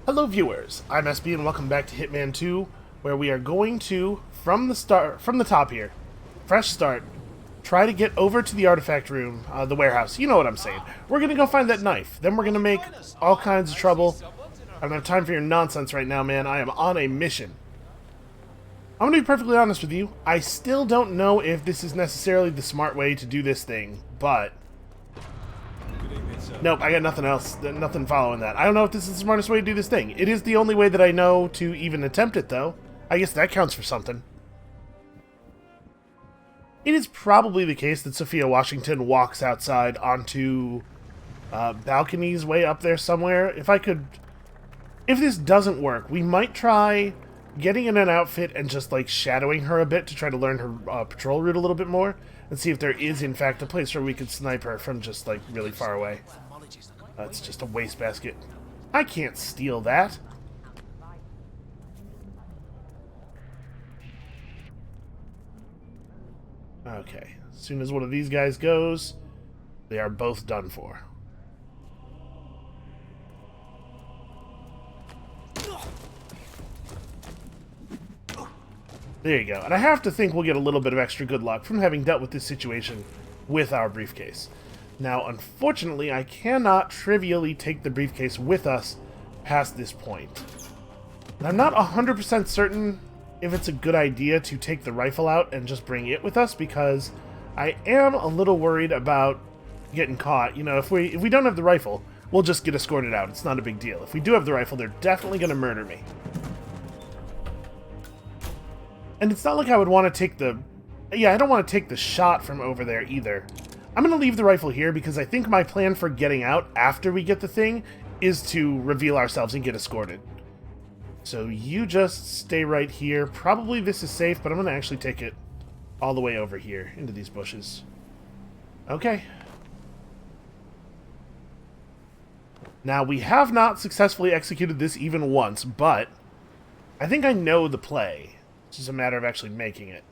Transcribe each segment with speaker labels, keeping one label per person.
Speaker 1: Hello viewers, I'm SB and welcome back to Hitman 2, where we are going to, from the top here, fresh start, try to get over to the artifact room, the warehouse, you know what I'm saying. We're gonna go find that knife, then we're gonna make all kinds of trouble. I don't have time for your nonsense right now, man. I am on a mission. I'm gonna be perfectly honest with you, I still don't know if this is necessarily the smart way to do this thing, but nope, I got nothing else. Nothing following that. I don't know if this is the smartest way to do this thing. It is the only way that I know to even attempt it, though. I guess that counts for something. It is probably the case that Sophia Washington walks outside onto balconies way up there somewhere. If this doesn't work, we might try getting in an outfit and just, like, shadowing her a bit to try to learn her patrol route a little bit more and see if there is, in fact, a place where we could snipe her from just, like, really far away. That's just a wastebasket. I can't steal that. Okay. As soon as one of these guys goes, they are both done for. There you go. And I have to think we'll get a little bit of extra good luck from having dealt with this situation with our briefcase. Now, unfortunately, I cannot trivially take the briefcase with us past this point. And I'm not 100% certain if it's a good idea to take the rifle out and just bring it with us, because I am a little worried about getting caught. You know, if we don't have the rifle, we'll just get escorted out. It's not a big deal. If we do have the rifle, they're definitely going to murder me. And it's not like I would want to take the... Yeah, I don't want to take the shot from over there either. I'm going to leave the rifle here because I think my plan for getting out after we get the thing is to reveal ourselves and get escorted. So you just stay right here. Probably this is safe, but I'm going to actually take it all the way over here into these bushes. Okay. Now, we have not successfully executed this even once, but I think I know the play. It's just a matter of actually making it.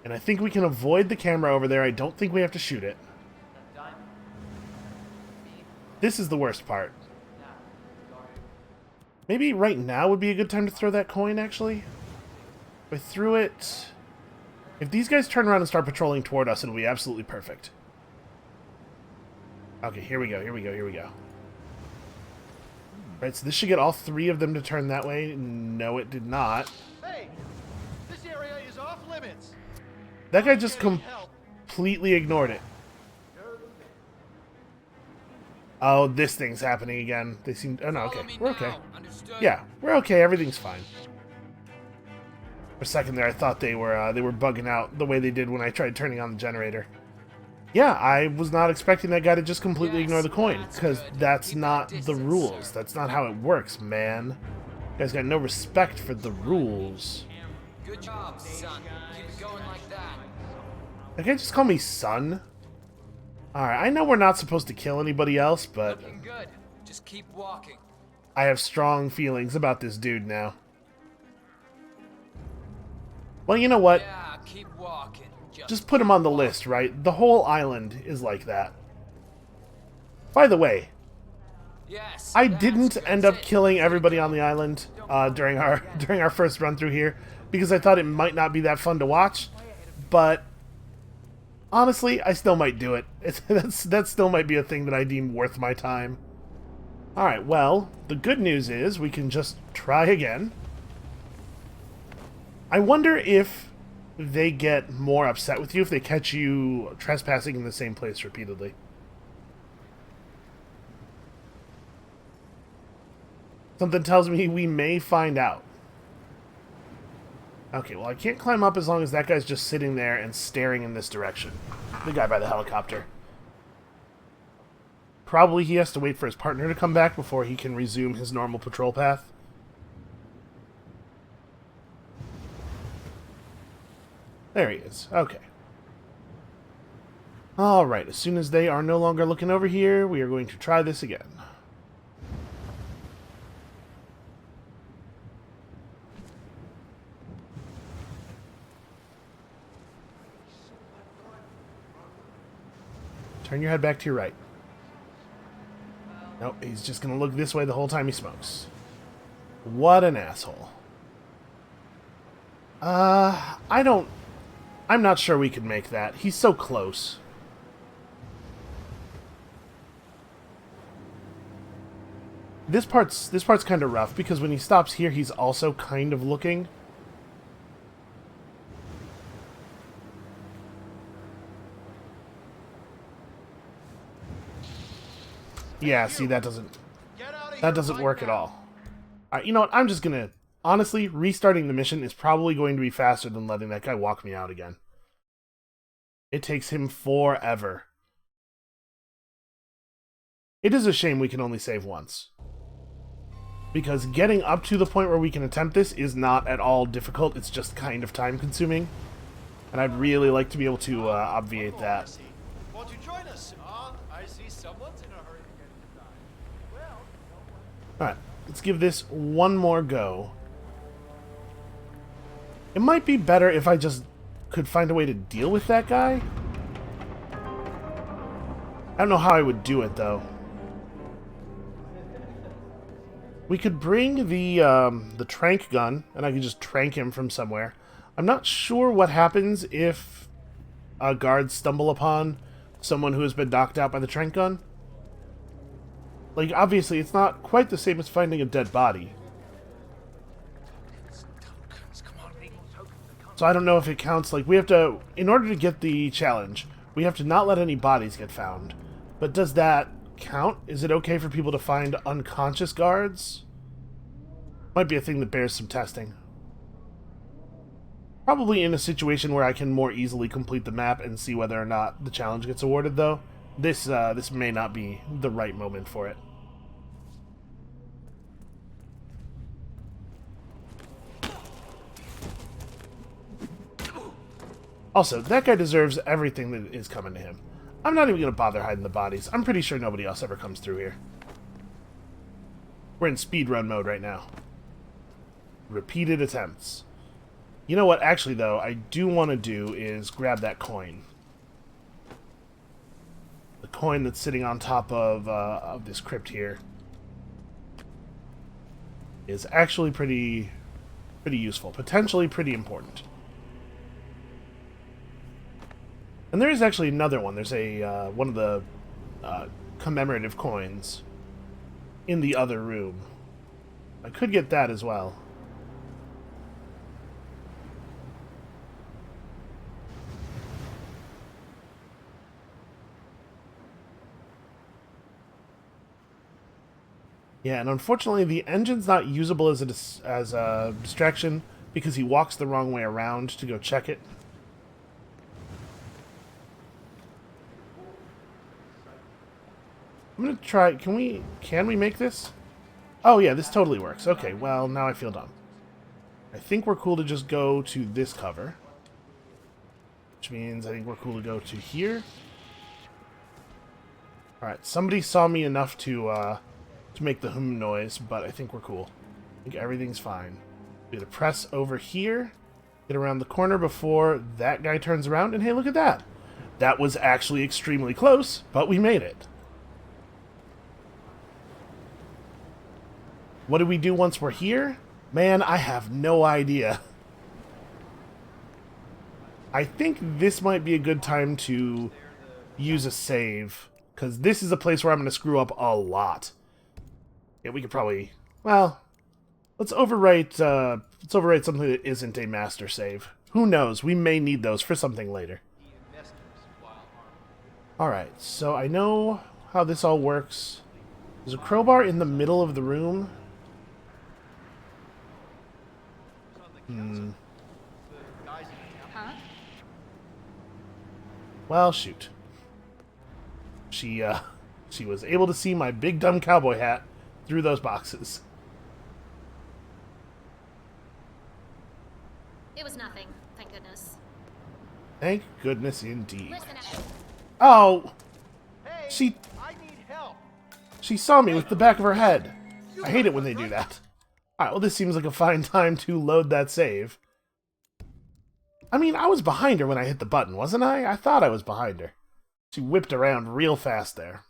Speaker 1: And I think we can avoid the camera over there. I don't think we have to shoot it. This is the worst part. Maybe right now would be a good time to throw that coin, actually. If I threw it... If these guys turn around and start patrolling toward us, it'll be absolutely perfect. Okay, here we go, here we go, here we go. Right, so this should get all three of them to turn that way. No, it did not.
Speaker 2: Hey, this area is off limits.
Speaker 1: That guy just completely ignored it. Oh, this thing's happening again. They seem... Oh, no, okay. We're okay. Yeah, we're okay. Everything's fine. For a second there, I thought they were bugging out the way they did when I tried turning on the generator. Yeah, I was not expecting that guy to just completely ignore the coin, because that's not the rules. That's not how it works, man. You guys got no respect for the rules.
Speaker 3: Good job, son. Keep it going like that.
Speaker 1: That guy just call me son? Alright, I know we're not supposed to kill anybody else, but
Speaker 3: Looking good. Just keep walking.
Speaker 1: I have strong feelings about this dude now. Well, you know what?
Speaker 3: Yeah, keep walking.
Speaker 1: Just put him on the list, right? The whole island is like that. By the way,
Speaker 3: Yes.
Speaker 1: I didn't end up killing everybody on the island during our first run through here because I thought it might not be that fun to watch, but honestly, I still might do it. That still might be a thing that I deem worth my time. Alright, well, the good news is we can just try again. I wonder if they get more upset with you if they catch you trespassing in the same place repeatedly. Something tells me we may find out. Okay, well, I can't climb up as long as that guy's just sitting there and staring in this direction. The guy by the helicopter. Probably he has to wait for his partner to come back before he can resume his normal patrol path. There he is. Okay. Alright, as soon as they are no longer looking over here, we are going to try this again. Turn your head back to your right. Nope, he's just gonna look this way the whole time he smokes. What an asshole. I'm not sure we could make that. He's so close. This part's kind of rough because when he stops here, he's also kind of looking. Yeah, see, that doesn't work at all. Alright, you know what? I'm just gonna... Honestly, restarting the mission is probably going to be faster than letting that guy walk me out again. It takes him forever. It is a shame we can only save once. Because getting up to the point where we can attempt this is not at all difficult, it's just kind of time-consuming. And I'd really like to be able to obviate that.
Speaker 2: Won't you join us? I see someone's in a hurry to get inside. Well,
Speaker 1: Alright, let's give this one more go. It might be better if I just could find a way to deal with that guy. I don't know how I would do it, though. We could bring the trank gun, and I could just trank him from somewhere. I'm not sure what happens if guards stumble upon someone who has been knocked out by the trank gun. Like, obviously, it's not quite the same as finding a dead body. So I don't know if it counts, like, we have to, in order to get the challenge, we have to not let any bodies get found. But does that count? Is it okay for people to find unconscious guards? Might be a thing that bears some testing. Probably in a situation where I can more easily complete the map and see whether or not the challenge gets awarded, though. This may not be the right moment for it. Also, that guy deserves everything that is coming to him. I'm not even going to bother hiding the bodies. I'm pretty sure nobody else ever comes through here. We're in speedrun mode right now. Repeated attempts. You know what, actually, though, I do want to do is grab that coin. The coin that's sitting on top of this crypt here is actually pretty useful. Potentially pretty important. And there is actually another one. There's a one of the commemorative coins in the other room. I could get that as well. Yeah, and unfortunately the engine's not usable as a distraction because he walks the wrong way around to go check it. I'm gonna try. Can we make this? Oh yeah, this totally works. Okay, well now I feel dumb. I think we're cool to just go to this cover, which means I think we're cool to go to here. All right, somebody saw me enough to make the hum noise, but I think we're cool. I think everything's fine. We gotta press over here, get around the corner before that guy turns around, and hey, look at that! That was actually extremely close, but we made it. What do we do once we're here? Man, I have no idea. I think this might be a good time to use a save, because this is a place where I'm going to screw up a lot. Yeah, we could probably... Well, let's overwrite something that isn't a master save. Who knows? We may need those for something later. Alright, so I know how this all works. There's a crowbar in the middle of the room.
Speaker 4: Huh?
Speaker 1: Well, shoot. She was able to see my big dumb cowboy hat through those boxes.
Speaker 4: It was nothing, thank goodness.
Speaker 1: Thank goodness indeed.
Speaker 4: Listen,
Speaker 1: Oh!
Speaker 2: hey, I need help.
Speaker 1: She saw me with the back of her head. I hate it when they do that. Alright, well this seems like a fine time to load that save. I mean, I was behind her when I hit the button, wasn't I? I thought I was behind her. She whipped around real fast there.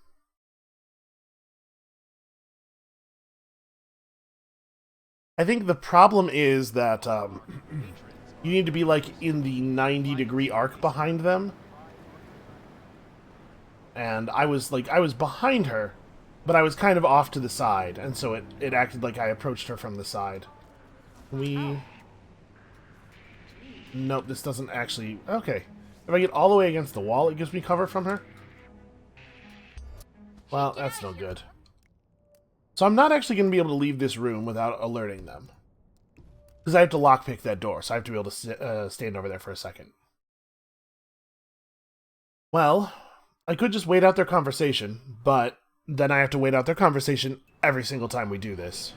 Speaker 1: I think the problem is that you need to be like in the 90-degree arc behind them. And I was behind her, but I was kind of off to the side, and so it acted like I approached her from the side. Nope, this doesn't actually... Okay. If I get all the way against the wall, it gives me cover from her? Well, that's no good. So I'm not actually going to be able to leave this room without alerting them. Because I have to lockpick that door, so I have to be able to stand over there for a second. Well, I could just wait out their conversation, but then I have to wait out their conversation every single time we do this.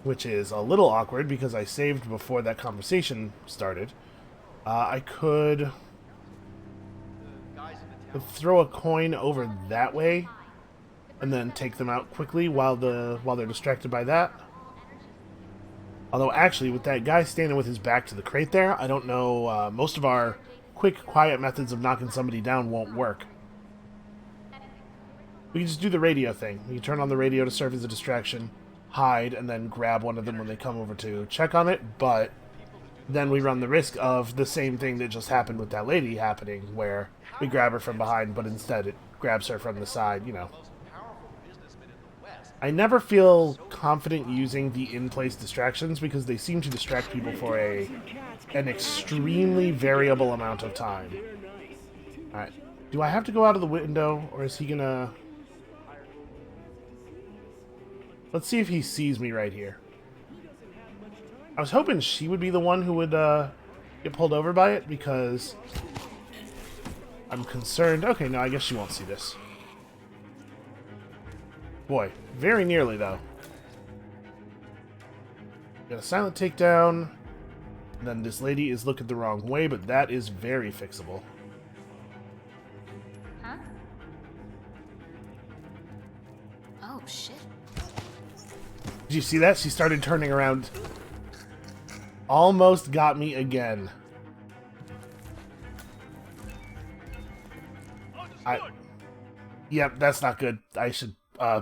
Speaker 1: Which is a little awkward because I saved before that conversation started. I could throw a coin over that way and then take them out quickly while they're distracted by that. Although actually, with that guy standing with his back to the crate there, I don't know, most of our quick, quiet methods of knocking somebody down won't work. We can just do the radio thing. We can turn on the radio to serve as a distraction, hide, and then grab one of them when they come over to check on it, but then we run the risk of the same thing that just happened with that lady happening, where we grab her from behind, but instead it grabs her from the side, you know. I never feel confident using the in-place distractions because they seem to distract people for an extremely variable amount of time. Alright. Do I have to go out of the window, or is he gonna... Let's see if he sees me right here. I was hoping she would be the one who would get pulled over by it, because I'm concerned... Okay, no, I guess she won't see this. Boy, very nearly, though. Got a silent takedown. And then this lady is looking the wrong way, but that is very fixable.
Speaker 4: Huh? Oh, shit.
Speaker 1: Did you see that? She started turning around. Almost got me again. Yep, that's not good. I should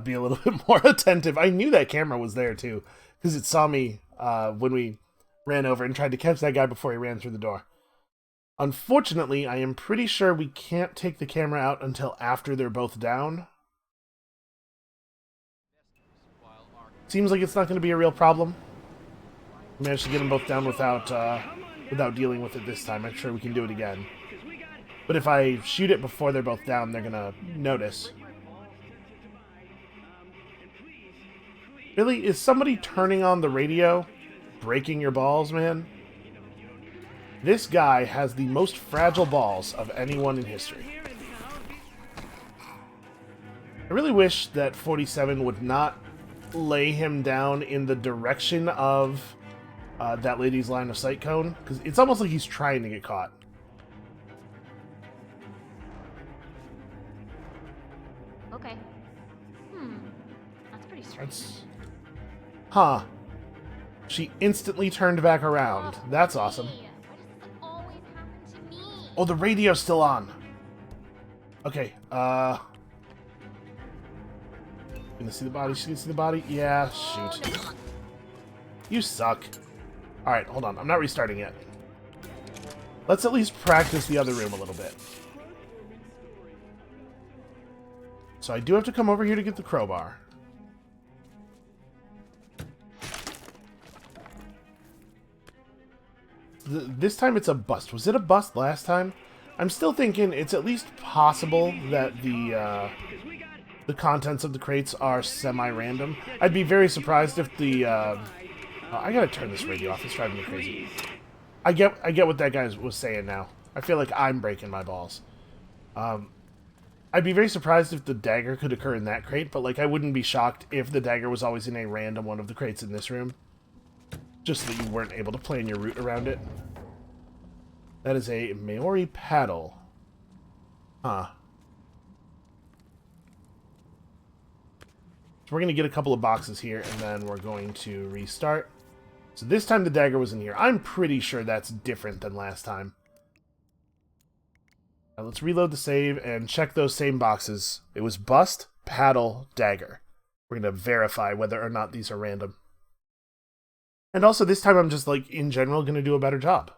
Speaker 1: be a little bit more attentive. I knew that camera was there, too, because it saw me when we ran over and tried to catch that guy before he ran through the door. Unfortunately, I am pretty sure we can't take the camera out until after they're both down. Seems like it's not going to be a real problem. We managed to get them both down without dealing with it this time. I'm sure we can do it again. But if I shoot it before they're both down, they're going to notice. Really? Is somebody turning on the radio breaking your balls, man? This guy has the most fragile balls of anyone in history. I really wish that 47 would not lay him down in the direction of that lady's line of sight cone, because it's almost like he's trying to get caught.
Speaker 4: Okay. That's pretty strange.
Speaker 1: Huh. She instantly turned back around. That's awesome.
Speaker 4: Why does this always happen to me?
Speaker 1: Oh, the radio's still on. Okay, Gonna see the body? She can see the body? Yeah, shoot. You suck. Alright, hold on. I'm not restarting yet. Let's at least practice the other room a little bit. So I do have to come over here to get the crowbar. This time it's a bust. Was it a bust last time? I'm still thinking it's at least possible that the contents of the crates are semi-random. I'd be very surprised if the... I gotta turn this radio off. It's driving me crazy. I get what that guy was saying now. I feel like I'm breaking my balls. I'd be very surprised if the dagger could occur in that crate, but like I wouldn't be shocked if the dagger was always in a random one of the crates in this room. Just so that you weren't able to plan your route around it. That is a Maori paddle. Huh. So we're going to get a couple of boxes here, and then we're going to restart. So this time the dagger was in here. I'm pretty sure that's different than last time. Now let's reload the save and check those same boxes. It was bust, paddle, dagger. We're going to verify whether or not these are random. And also this time I'm just, like, in general going to do a better job.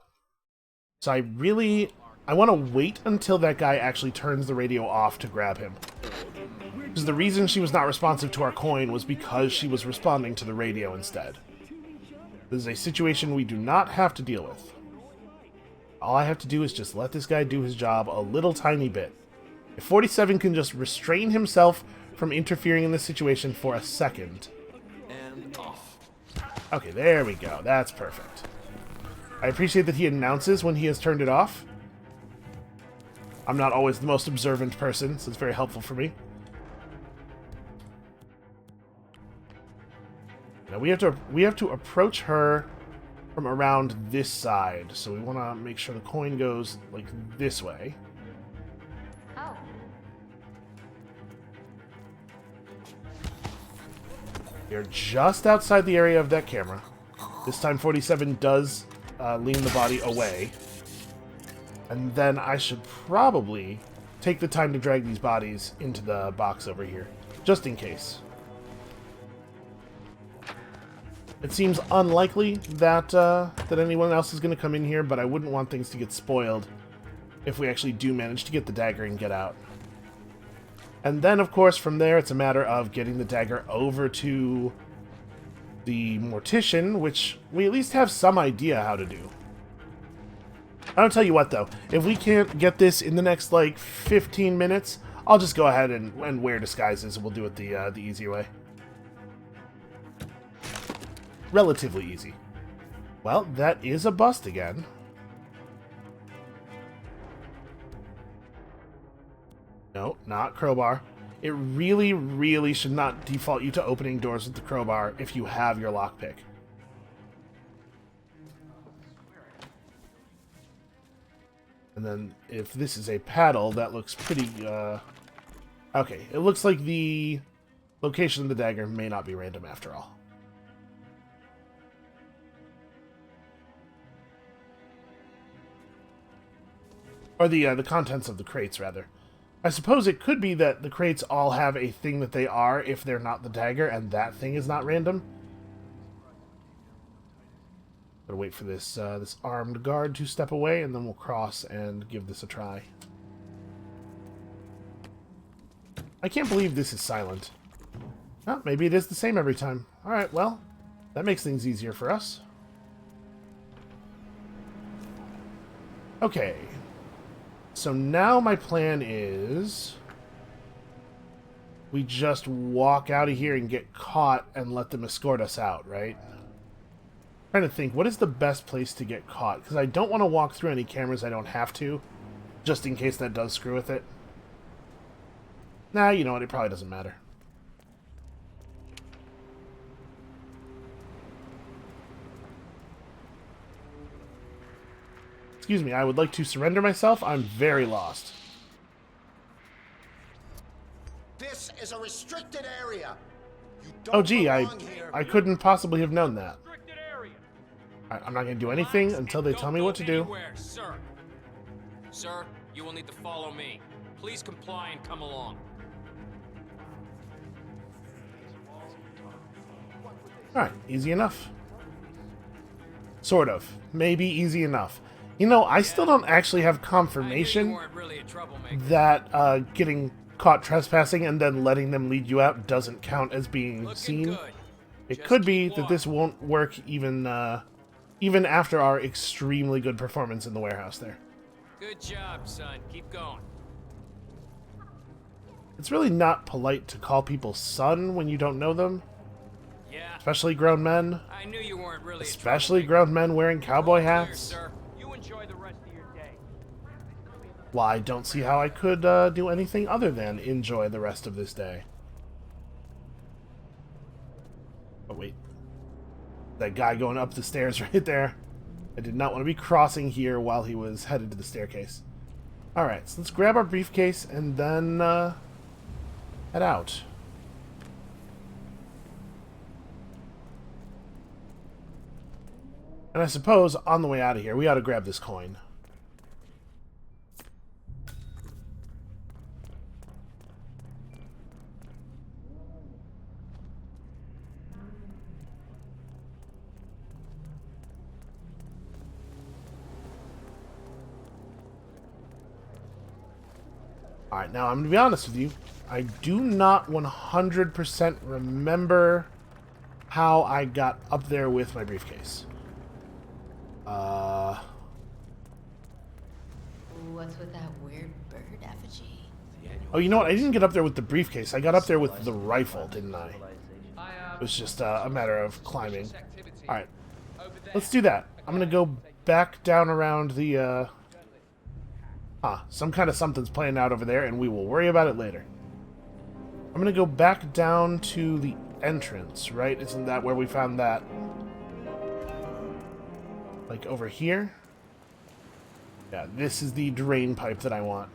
Speaker 1: So I want to wait until that guy actually turns the radio off to grab him. Because the reason she was not responsive to our coin was because she was responding to the radio instead. This is a situation we do not have to deal with. All I have to do is just let this guy do his job a little tiny bit. If 47 can just restrain himself from interfering in this situation for a second.
Speaker 2: And off.
Speaker 1: Okay, there we go. That's perfect. I appreciate that he announces when he has turned it off. I'm not always the most observant person, so it's very helpful for me. Now we have to approach her from around this side, so we want to make sure the coin goes like this way.
Speaker 4: Oh.
Speaker 1: You're just outside the area of that camera. This time 47 does lean the body away. And then I should probably take the time to drag these bodies into the box over here, just in case. It seems unlikely that that anyone else is going to come in here, but I wouldn't want things to get spoiled if we actually do manage to get the dagger and get out. And then, of course, from there, it's a matter of getting the dagger over to the mortician, which we at least have some idea how to do. I'll tell you what, though. If we can't get this in the next, like, 15 minutes, I'll just go ahead and wear disguises, and we'll do it the easy way. Relatively easy. Well, that is a bust again. No, not crowbar. It really, really should not default you to opening doors with the crowbar if you have your lockpick. And then if this is a paddle, that looks pretty, okay, it looks like the location of the dagger may not be random after all. Or the contents of the crates, rather. I suppose it could be that the crates all have a thing that they are if they're not the dagger, and that thing is not random. Gotta wait for this this armed guard to step away, and then we'll cross and give this a try. I can't believe this is silent. Oh, maybe it is the same every time. Alright, well, that makes things easier for us. Okay. So now my plan is we just walk out of here and get caught and let them escort us out, right? I'm trying to think, what is the best place to get caught? Because I don't want to walk through any cameras I don't have to, just in case that does screw with it. Nah, you know what, it probably doesn't matter. Excuse me, I would like to surrender myself. I'm very lost.
Speaker 2: This is a restricted area. You don't
Speaker 1: Oh, gee,
Speaker 2: belong here.
Speaker 1: I couldn't possibly have known that. Alright, I'm not going to do anything until they tell me what to do.
Speaker 5: Anywhere, sir. Sir, you will need to follow me. Please comply and come along.
Speaker 1: Alright, easy enough. Sort of. Maybe easy enough. You know, I still don't actually have
Speaker 5: I knew you
Speaker 1: confirmation
Speaker 5: weren't really a troublemaker.
Speaker 1: that getting caught trespassing and then letting them lead you out doesn't count as being
Speaker 5: Looking
Speaker 1: seen.
Speaker 5: good.
Speaker 1: It
Speaker 5: Just
Speaker 1: could be
Speaker 5: keep
Speaker 1: that this won't work even after our extremely good performance in the warehouse there.
Speaker 5: Good job, son. Keep going.
Speaker 1: It's really not polite to call people son when you don't know them,
Speaker 5: Yeah.
Speaker 1: especially grown men.
Speaker 5: I knew you weren't really
Speaker 1: Especially
Speaker 5: a troublemaker.
Speaker 1: grown men wearing cowboy
Speaker 5: Clear,
Speaker 1: hats.
Speaker 5: sir. You enjoy the rest of your day.
Speaker 1: Well, I don't see how I could do anything other than enjoy the rest of this day. Oh, wait. That guy going up the stairs right there. I did not want to be crossing here while he was headed to the staircase. Alright, so let's grab our briefcase and then head out. And I suppose on the way out of here, we ought to grab this coin. Alright, now I'm going to be honest with you. I do not 100% remember how I got up there with my briefcase.
Speaker 4: What's with that weird bird effigy?
Speaker 1: Oh, you know what? I didn't get up there with the briefcase. I got up there with the rifle, didn't I? It was just a matter of climbing. Alright, let's do that. I'm going to go back down around the... some kind of something's playing out over there, and we will worry about it later. I'm going to go back down to the entrance, right? Isn't that where we found that? Like over here? Yeah, this is the drain pipe that I want.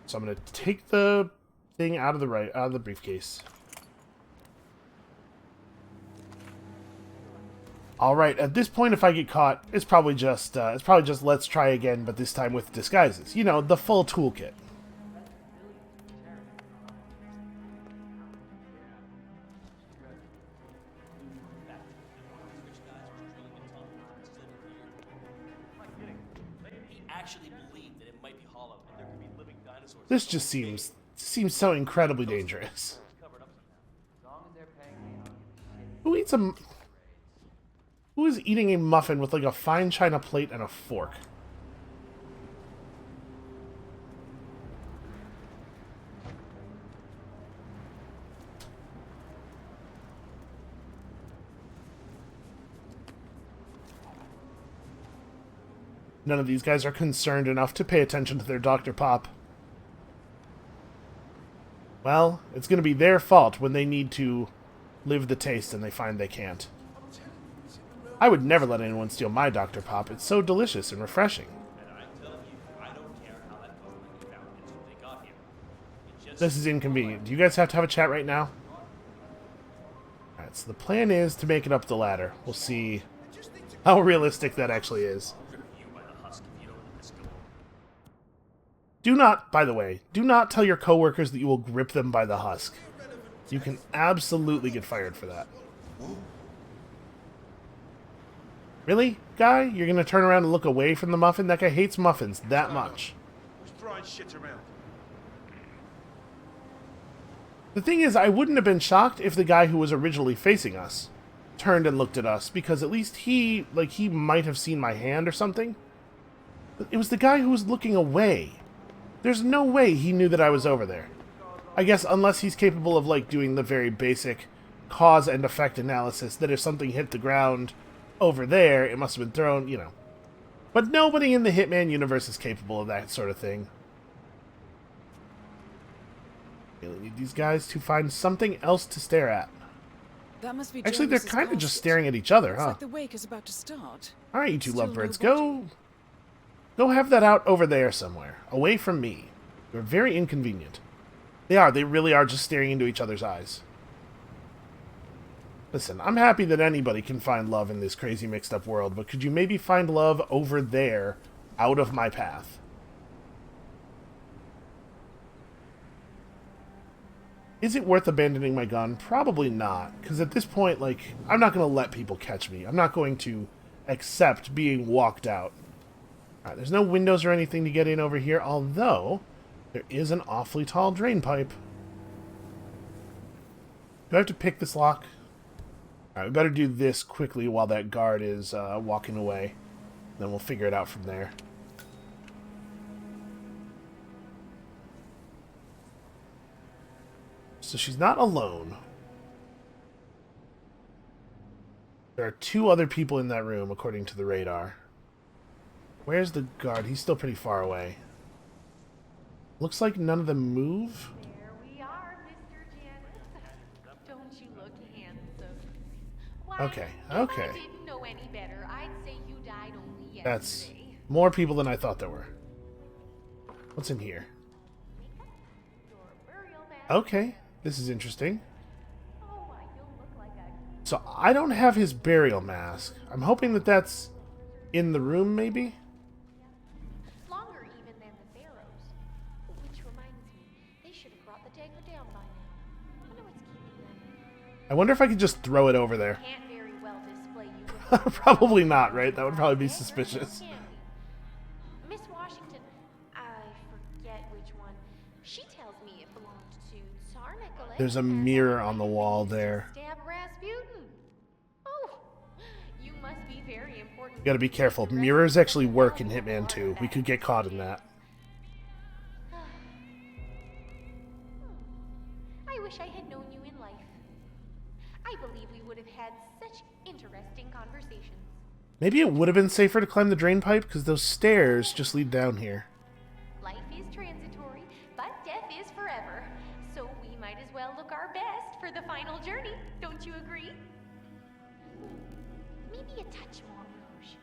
Speaker 1: So I'm going to take the thing out of the briefcase. All right, at this point, if I get caught, it's probably just let's try again, but this time with disguises. You know, the full toolkit. This just seems so incredibly dangerous. Who eats a... Who is eating a muffin with like a fine china plate and a fork? None of these guys are concerned enough to pay attention to their Dr. Pop. Well, it's going to be their fault when they need to live the taste and they find they can't. I would never let anyone steal my Dr. Pop. It's so delicious and refreshing. This is inconvenient. Do you guys have to have a chat right now? Alright, so the plan is to make it up the ladder. We'll see how realistic that actually is. Do not, by the way, do not tell your coworkers that you will grip them by the husk. You can absolutely get fired for that. Really, guy? You're gonna turn around and look away from the muffin? That guy hates muffins that much.
Speaker 2: Throwing shit around.
Speaker 1: The thing is, I wouldn't have been shocked if the guy who was originally facing us turned and looked at us, because at least he might have seen my hand or something. But it was the guy who was looking away. There's no way he knew that I was over there. I guess unless he's capable of, like, doing the very basic cause and effect analysis, that if something hit the ground over there, it must have been thrown, you know. But nobody in the Hitman universe is capable of that sort of thing. We need these guys to find something else to stare at.
Speaker 6: That must be
Speaker 1: Actually, they're
Speaker 6: Jarvis's
Speaker 1: kind of just
Speaker 6: casket.
Speaker 1: staring at each other,
Speaker 6: It's
Speaker 1: huh?
Speaker 6: like the wake is about to start.
Speaker 1: Alright, you two
Speaker 6: Still
Speaker 1: lovebirds,
Speaker 6: no
Speaker 1: go have that out over there somewhere, away from me. You're very inconvenient. They really are just staring into each other's eyes. Listen, I'm happy that anybody can find love in this crazy mixed up world, but could you maybe find love over there, out of my path? Is it worth abandoning my gun? Probably not, because at this point, like, I'm not going to let people catch me. I'm not going to accept being walked out. Alright, there's no windows or anything to get in over here, although there is an awfully tall drain pipe. Do I have to pick this lock? Alright, we better do this quickly while that guard is walking away. Then we'll figure it out from there. So she's not alone. There are two other people in that room, according to the radar. Where's the guard? He's still pretty far away. Looks like none of them move.
Speaker 4: Here we are, Mr. Janice. Don't you look handsome? Why,
Speaker 1: Okay,
Speaker 4: if
Speaker 1: okay.
Speaker 4: I didn't know any better, I'd say you died only yesterday.
Speaker 1: That's more people than I thought there were. What's in here?
Speaker 4: Your burial mask.
Speaker 1: Okay, this is interesting.
Speaker 4: Oh, why, you'll look like a...
Speaker 1: So I don't have his burial mask. I'm hoping that that's in the room, maybe?
Speaker 4: Longer even than the pharaohs. Which reminds me, they should have brought the dagger down by now. I wonder what's keeping them.
Speaker 1: I wonder if I could just throw it over there.
Speaker 4: Can't very well display you with
Speaker 1: Probably not, right? That would probably be suspicious.
Speaker 4: Miss Washington, I forget which one.
Speaker 1: There's a mirror on the wall there.
Speaker 4: Stab Rasputin. Oh, you must be very important.
Speaker 1: You gotta be careful. Mirrors actually work in Hitman 2. We could get caught in that.
Speaker 4: I wish I had known you in life. I believe we would have had such interesting conversations.
Speaker 1: Maybe it would have been safer to climb the drain pipe, because those stairs just lead down here.
Speaker 4: Life is transitory, but death is forever. So we might as well look our best for the final journey. Don't you agree? Maybe a touch more rouge.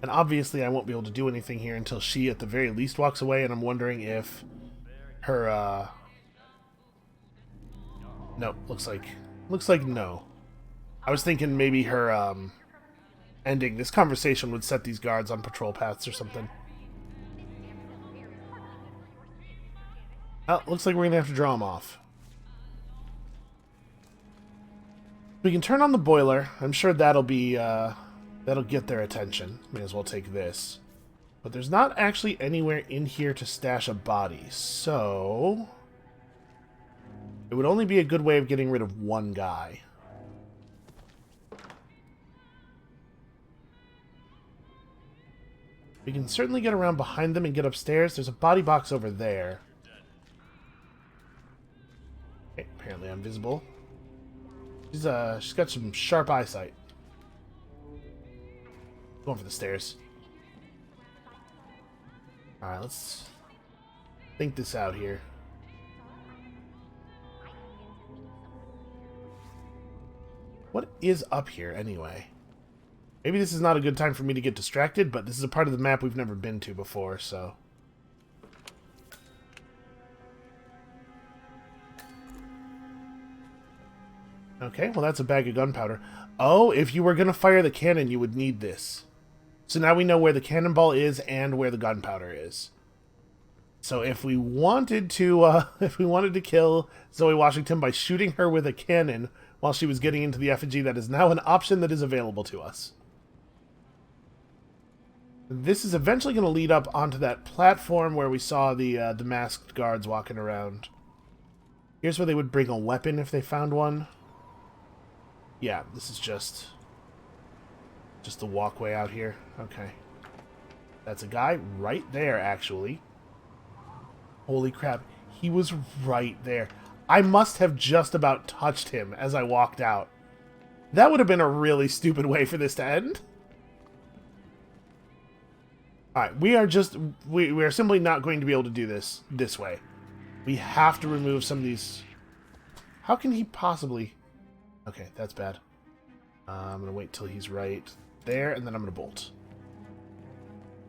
Speaker 1: And obviously I won't be able to do anything here until she at the very least walks away, and I'm wondering if her, no, looks like no. I was thinking maybe her, ending this conversation would set these guards on patrol paths or something. Oh, looks like we're gonna have to draw them off. We can turn on the boiler. I'm sure that'll be, that'll get their attention. May as well take this. But there's not actually anywhere in here to stash a body, so it would only be a good way of getting rid of one guy. We can certainly get around behind them and get upstairs. There's a body box over there. Okay, apparently I'm visible. She's got some sharp eyesight. Going for the stairs. Alright, let's think this out here. What is up here, anyway? Maybe this is not a good time for me to get distracted, but this is a part of the map we've never been to before, so... Okay, well that's a bag of gunpowder. Oh, if you were going to fire the cannon, you would need this. So now we know where the cannonball is and where the gunpowder is. So if we wanted to kill Zoe Washington by shooting her with a cannon while she was getting into the effigy, that is now an option that is available to us. This is eventually going to lead up onto that platform where we saw the masked guards walking around. Here's where they would bring a weapon if they found one. Yeah, this is just the walkway out here. Okay. That's a guy right there, actually. Holy crap. He was right there. I must have just about touched him as I walked out. That would have been a really stupid way for this to end. Alright, we are simply not going to be able to do this way. We have to remove some of these. How can he possibly... Okay, that's bad. I'm going to wait till he's right there, and then I'm going to bolt.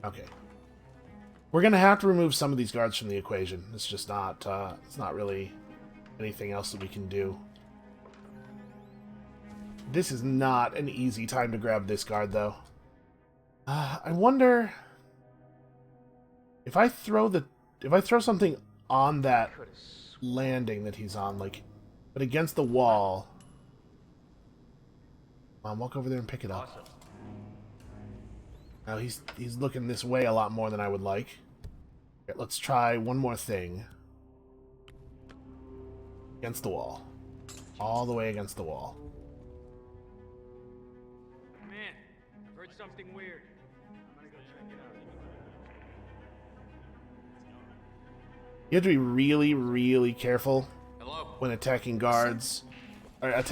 Speaker 1: Okay. We're going to have to remove some of these guards from the equation. It's just not, it's not really anything else that we can do. This is not an easy time to grab this guard, though. I wonder... If I throw something on that landing that he's on, like, but against the wall... Come on, walk over there and pick it up. Now he's looking this way a lot more than I would like. Here, let's try one more thing. Against the wall. All the way against the wall.
Speaker 2: Man, I've heard something weird. I'm gonna go check it out.
Speaker 1: You have to be really, really careful
Speaker 5: Hello?
Speaker 1: when attacking guards. Or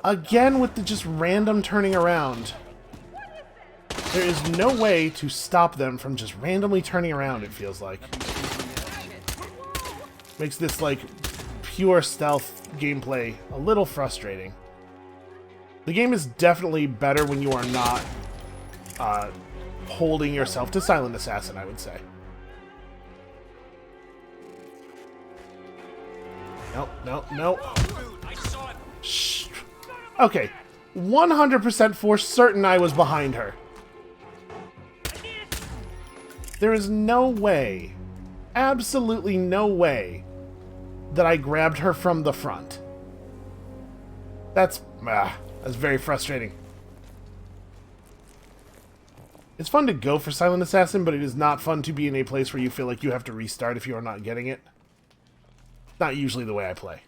Speaker 1: again with the just random turning around. There is no way to stop them from just randomly turning around, it feels like. Makes this, like, pure stealth gameplay a little frustrating. The game is definitely better when you are not holding yourself to Silent Assassin, I would say. Nope, nope, nope.
Speaker 5: I saw it.
Speaker 1: Shh. Okay, 100% for certain I was behind her. There is no way, absolutely no way, that I grabbed her from the front. That's very frustrating. It's fun to go for Silent Assassin, but it is not fun to be in a place where you feel like you have to restart if you are not getting it. Not usually the way I play.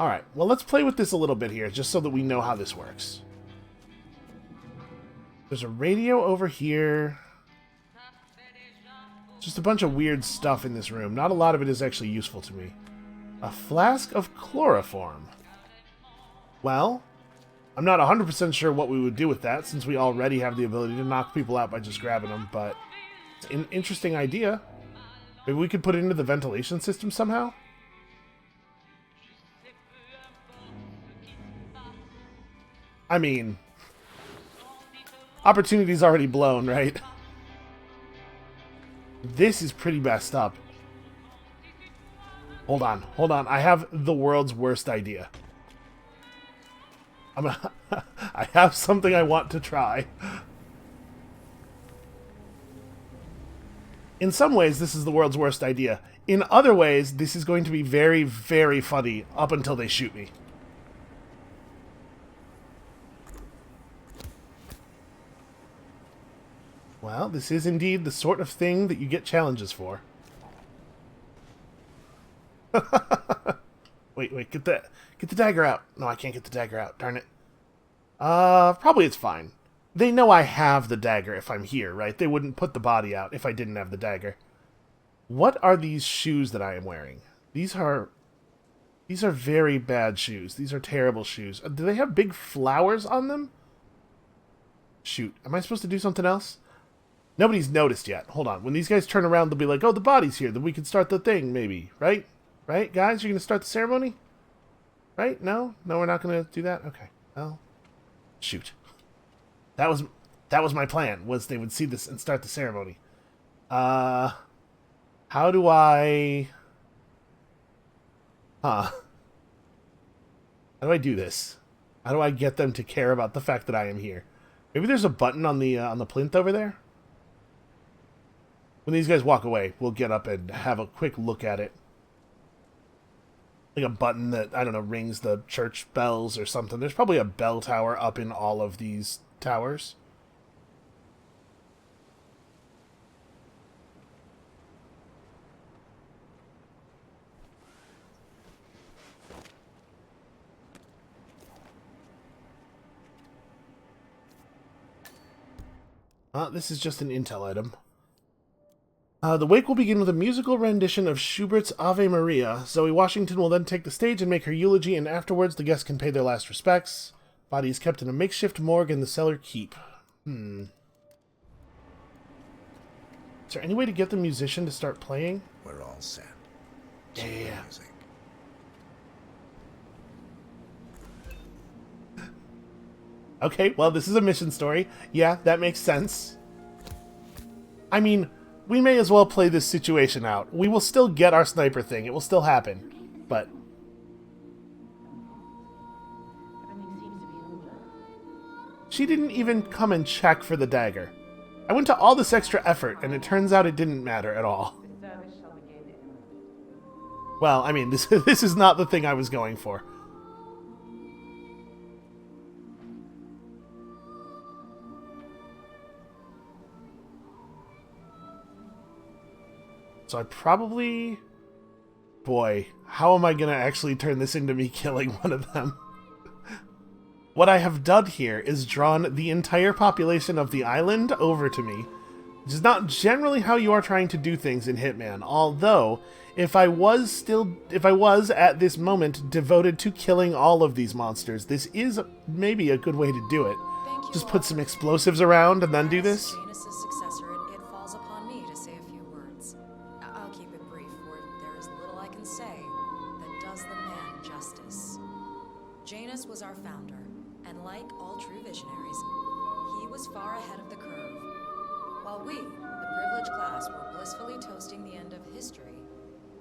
Speaker 1: Alright, well, let's play with this a little bit here, just so that we know how this works. There's a radio over here. Just a bunch of weird stuff in this room. Not a lot of it is actually useful to me. A flask of chloroform. Well, I'm not 100% sure what we would do with that, since we already have the ability to knock people out by just grabbing them, but it's an interesting idea. Maybe we could put it into the ventilation system somehow? I mean, opportunity's already blown, right? This is pretty messed up. Hold on, hold on. I have the world's worst idea. I have something I want to try. In some ways, this is the world's worst idea. In other ways, this is going to be very, very funny up until they shoot me. Well, this is indeed the sort of thing that you get challenges for. Wait, get the dagger out. No, I can't get the dagger out. Darn it. Probably it's fine. They know I have the dagger if I'm here, right? They wouldn't put the body out if I didn't have the dagger. What are these shoes that I am wearing? These are very bad shoes. These are terrible shoes. Do they have big flowers on them? Shoot, am I supposed to do something else? Nobody's noticed yet. Hold on. When these guys turn around, they'll be like, oh, the body's here. Then we can start the thing, maybe. Right? Right, guys? You're going to start the ceremony? Right? No? No, we're not going to do that? Okay. Well, shoot. That was my plan, was they would see this and start the ceremony. How do I... How do I do this? How do I get them to care about the fact that I am here? Maybe there's a button on the plinth over there? When these guys walk away, we'll get up and have a quick look at it. Like a button that, I don't know, rings the church bells or something. There's probably a bell tower up in all of these towers. This is just an intel item. The wake will begin with a musical rendition of Schubert's Ave Maria. Zoe Washington will then take the stage and make her eulogy, and afterwards the guests can pay their last respects. Body is kept in a makeshift morgue in the cellar keep. Is there any way to get the musician to start playing?
Speaker 7: We're all set.
Speaker 1: Yeah.
Speaker 7: Music.
Speaker 1: Okay, well, this is a mission story. Yeah, that makes sense. I mean, we may as well play this situation out. We will still get our sniper thing. It will still happen. But... she didn't even come and check for the dagger. I went to all this extra effort, and it turns out it didn't matter at all. Well, I mean, this is not the thing I was going for. So I probably... boy, how am I going to actually turn this into me killing one of them? What I have done here is drawn the entire population of the island over to me, which is not generally how you are trying to do things in Hitman, although if I was at this moment devoted to killing all of these monsters, this is maybe a good way to do it. Just put some explosives around and then do this.
Speaker 6: Janus's successor, it falls upon me to say a few words. I'll keep it brief, for there is little I can say that does the man justice. Janus was our founder, and like all true visionaries, he was far ahead of the curve. While we, the privileged class, were blissfully toasting the end of history,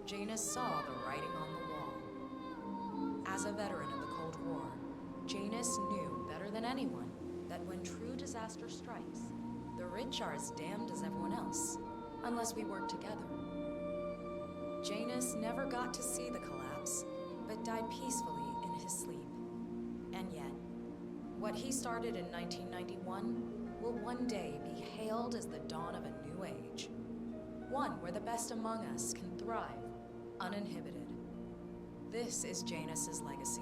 Speaker 6: Janus saw the writing on the wall. As a veteran of the Cold War, Janus knew better than anyone that when true disaster strikes, the rich are as damned as everyone else, unless we work together. Janus never got to see the collapse, but died peacefully in his sleep. And yet, what he started in 1991 will one day be hailed as the dawn of a new age. One where the best among us can thrive, uninhibited, This is Janus's legacy.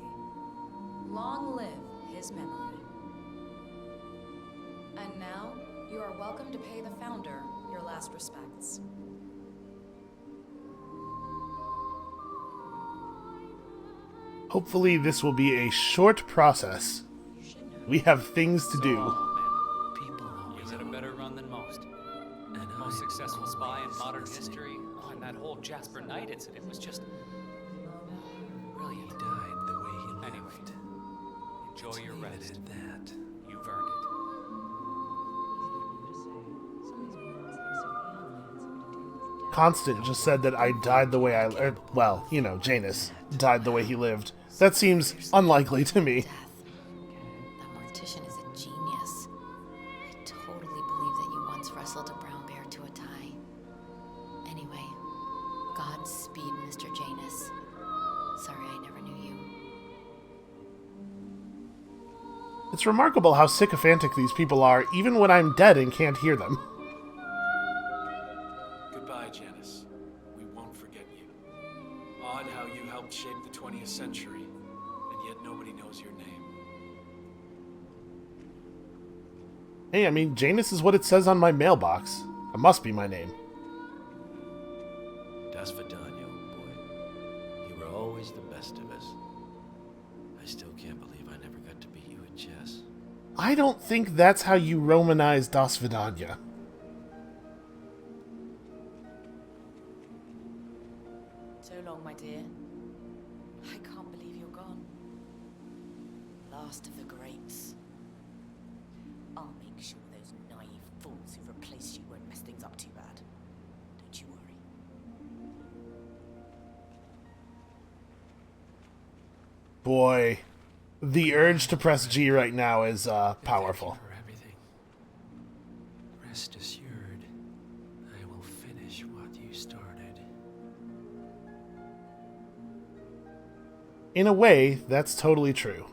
Speaker 6: Long live his memory. And now, you are welcome to pay the Founder your last respects.
Speaker 1: Hopefully this will be a short process. We have things to do.
Speaker 7: Oh, man. People always had a better run than most. And most successful spy in modern history. Oh, and that whole Jasper Knight incident was just brilliant.
Speaker 8: He died the way he lived.
Speaker 7: Anyway, enjoy your rest.
Speaker 8: That.
Speaker 7: You've earned it.
Speaker 1: Constant just said that I died the way well, you know, Janus died the way he lived. That seems unlikely to me.
Speaker 9: Death. That mortician is a genius. I totally believe that you once wrestled a brown bear to a tie. Anyway, Godspeed, Mr. Janus. Sorry I never knew you.
Speaker 1: It's remarkable how sycophantic these people are, even when I'm dead and can't hear them.
Speaker 8: Goodbye, Janus. We won't forget you. Odd how you helped shape the 20th century, and yet nobody knows your name.
Speaker 1: Hey, I mean, Janus is what it says on my mailbox. It must be my name.
Speaker 10: Das Vidania, old boy. You were always the best of us. I still can't believe I never got to beat you at chess.
Speaker 1: I don't think that's how you Romanize Das Vidania.
Speaker 6: So long, my dear. I can't believe you're gone. Last of the greats.
Speaker 9: I'll make sure those naive fools who replaced you won't mess things up too bad. Don't you worry.
Speaker 1: Boy, the urge to press G right now is powerful.
Speaker 8: Thank you for everything. Rest assured, I will finish what you started.
Speaker 1: In a way, that's totally true.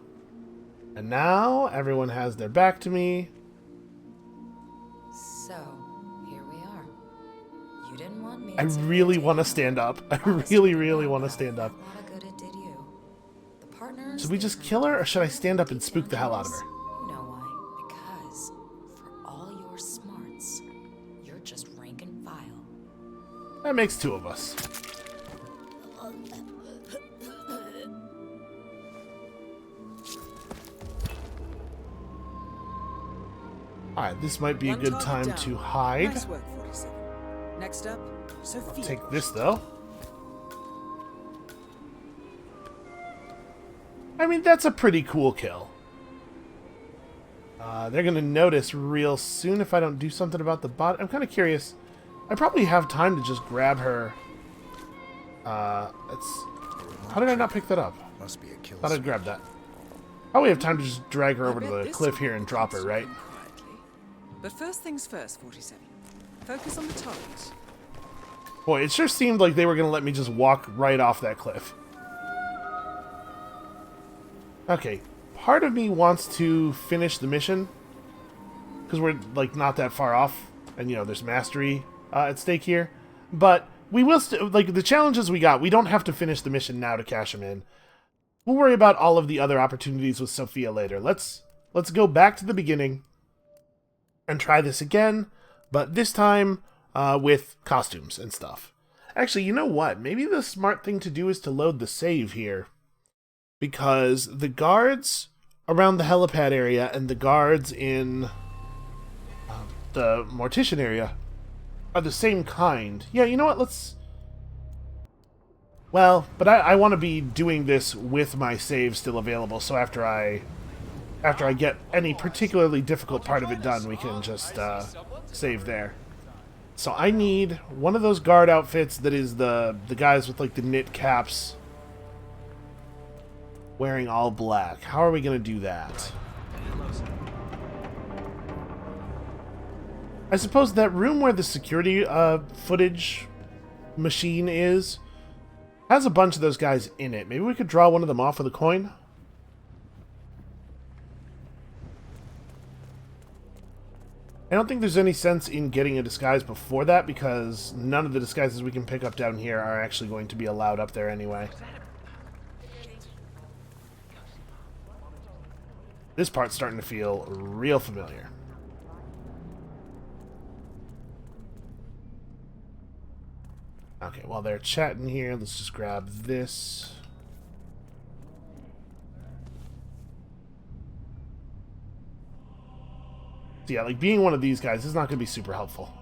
Speaker 1: And now, everyone has their back to me.
Speaker 6: So, here we are. You didn't want me
Speaker 1: I
Speaker 6: to
Speaker 1: really want to stand up. I really want to stand up.
Speaker 6: A lot of good it did you. The partners.
Speaker 1: Should we just kill her, or should I stand up and spook the hell out of her?
Speaker 6: You know why? Because for all your smarts, you're just rank and file.
Speaker 1: That makes two of us. Alright, this might be a good time to hide.
Speaker 11: Nice work, 47. Next up, Sophia.
Speaker 1: Take this, though. I mean, that's a pretty cool kill. They're going to notice real soon if I don't do something about the bot. I'm kind of curious. I probably have time to just grab her. How did I not pick that up?
Speaker 12: Must be a kill.
Speaker 1: Thought I'd grab that. Probably have time to just drag her over to the cliff here and drop her, right?
Speaker 11: But first things first, 47. Focus on the target.
Speaker 1: Boy, it sure seemed like they were going to let me just walk right off that cliff. Okay, part of me wants to finish the mission, because we're, like, not that far off, and, you know, there's mastery at stake here. But we will still, like, the challenges we got, we don't have to finish the mission now to cash them in. We'll worry about all of the other opportunities with Sophia later. Let's go back to the beginning and try this again, but this time with costumes and stuff. Actually, you know what? Maybe the smart thing to do is to load the save here, because the guards around the helipad area and the guards in the mortician area are the same kind. Yeah, you know what? Let's... Well, but I want to be doing this with my save still available, so after I get any particularly difficult part of it done, we can just save there. So I need one of those guard outfits that is the guys with, like, the knit caps wearing all black. How are we going to do that? I suppose that room where the security footage machine is has a bunch of those guys in it. Maybe we could draw one of them off with a coin? I don't think there's any sense in getting a disguise before that, because none of the disguises we can pick up down here are actually going to be allowed up there anyway. This part's starting to feel real familiar. Okay, while they're chatting here, let's just grab this. So yeah, like, being one of these guys is not going to be super helpful.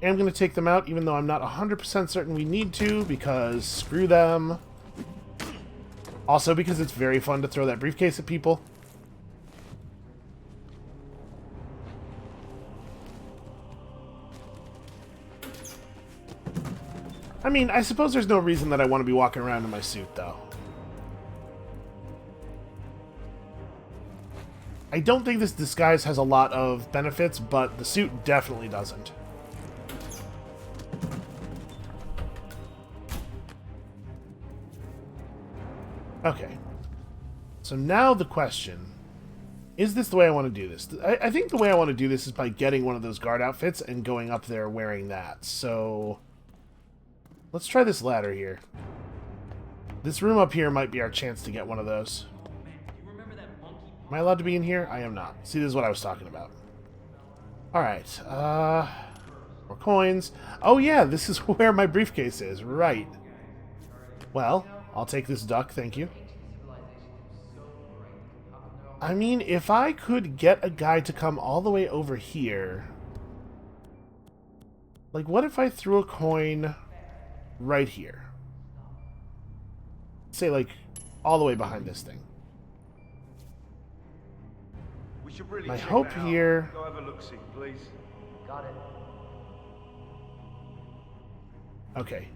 Speaker 1: I am going to take them out, even though I'm not 100% certain we need to, because screw them. Also, because it's very fun to throw that briefcase at people. I mean, I suppose there's no reason that I want to be walking around in my suit, though. I don't think this disguise has a lot of benefits, but the suit definitely doesn't. Okay. So now the question, is this the way I want to do this? I think the way I want to do this is by getting one of those guard outfits and going up there wearing that. So let's try this ladder here. This room up here might be our chance to get one of those. Am I allowed to be in here? I am not. See, this is what I was talking about. Alright, more coins. Oh yeah, this is where my briefcase is. Right. Well, I'll take this duck, thank you. I mean, if I could get a guy to come all the way over here... Like, what if I threw a coin right here? Say, like, all the way behind this thing. My hope here...
Speaker 12: Go have a look-see, please. Got it.
Speaker 1: Okay.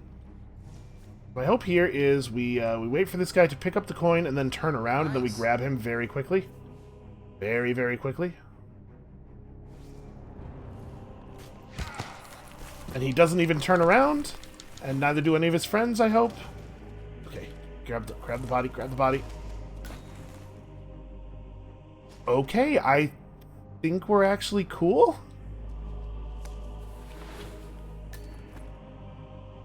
Speaker 1: My hope here is we wait for this guy to pick up the coin and then turn around, and then we grab him very quickly. Very, very quickly. And he doesn't even turn around, and neither do any of his friends, I hope. Okay, grab the body, grab the body. Okay, I think we're actually cool.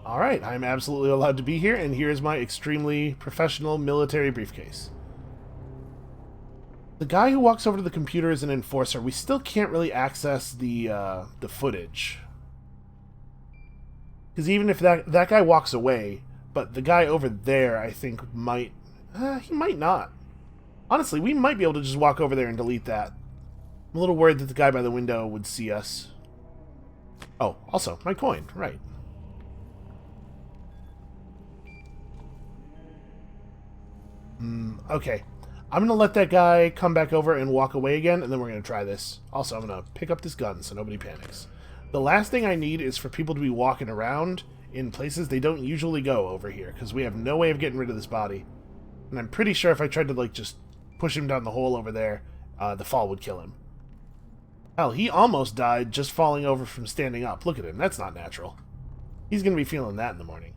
Speaker 1: Alright, I'm absolutely allowed to be here, and here's my extremely professional military briefcase. The guy who walks over to the computer is an enforcer. We still can't really access the footage. Because even if that guy walks away, but the guy over there, I think, might... he might not. Honestly, we might be able to just walk over there and delete that. I'm a little worried that the guy by the window would see us. Oh, also, my coin, right. Okay. I'm going to let that guy come back over and walk away again, and then we're going to try this. Also, I'm going to pick up this gun so nobody panics. The last thing I need is for people to be walking around in places they don't usually go over here, because we have no way of getting rid of this body. And I'm pretty sure if I tried to, like, just push him down the hole over there, the fall would kill him. Hell, he almost died just falling over from standing up. Look at him. That's not natural. He's going to be feeling that in the morning.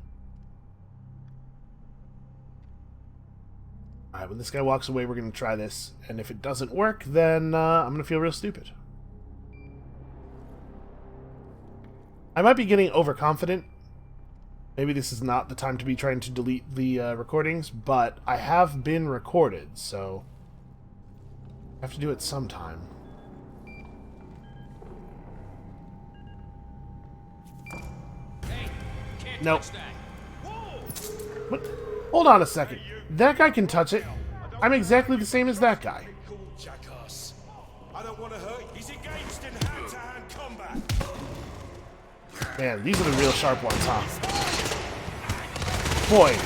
Speaker 1: Alright, when this guy walks away, we're going to try this. And if it doesn't work, then I'm going to feel real stupid. I might be getting overconfident. Maybe this is not the time to be trying to delete the recordings, but I have been recorded, so I have to do it sometime.
Speaker 5: Hey, can't
Speaker 1: Nope.
Speaker 5: touch that.
Speaker 1: What? Hold on a second. That guy can touch it. I'm exactly the same as that guy.
Speaker 12: Jackass. I don't want to hurt. He's engaged in hand-to-hand combat.
Speaker 1: Man, these are the real sharp ones, huh? Boy.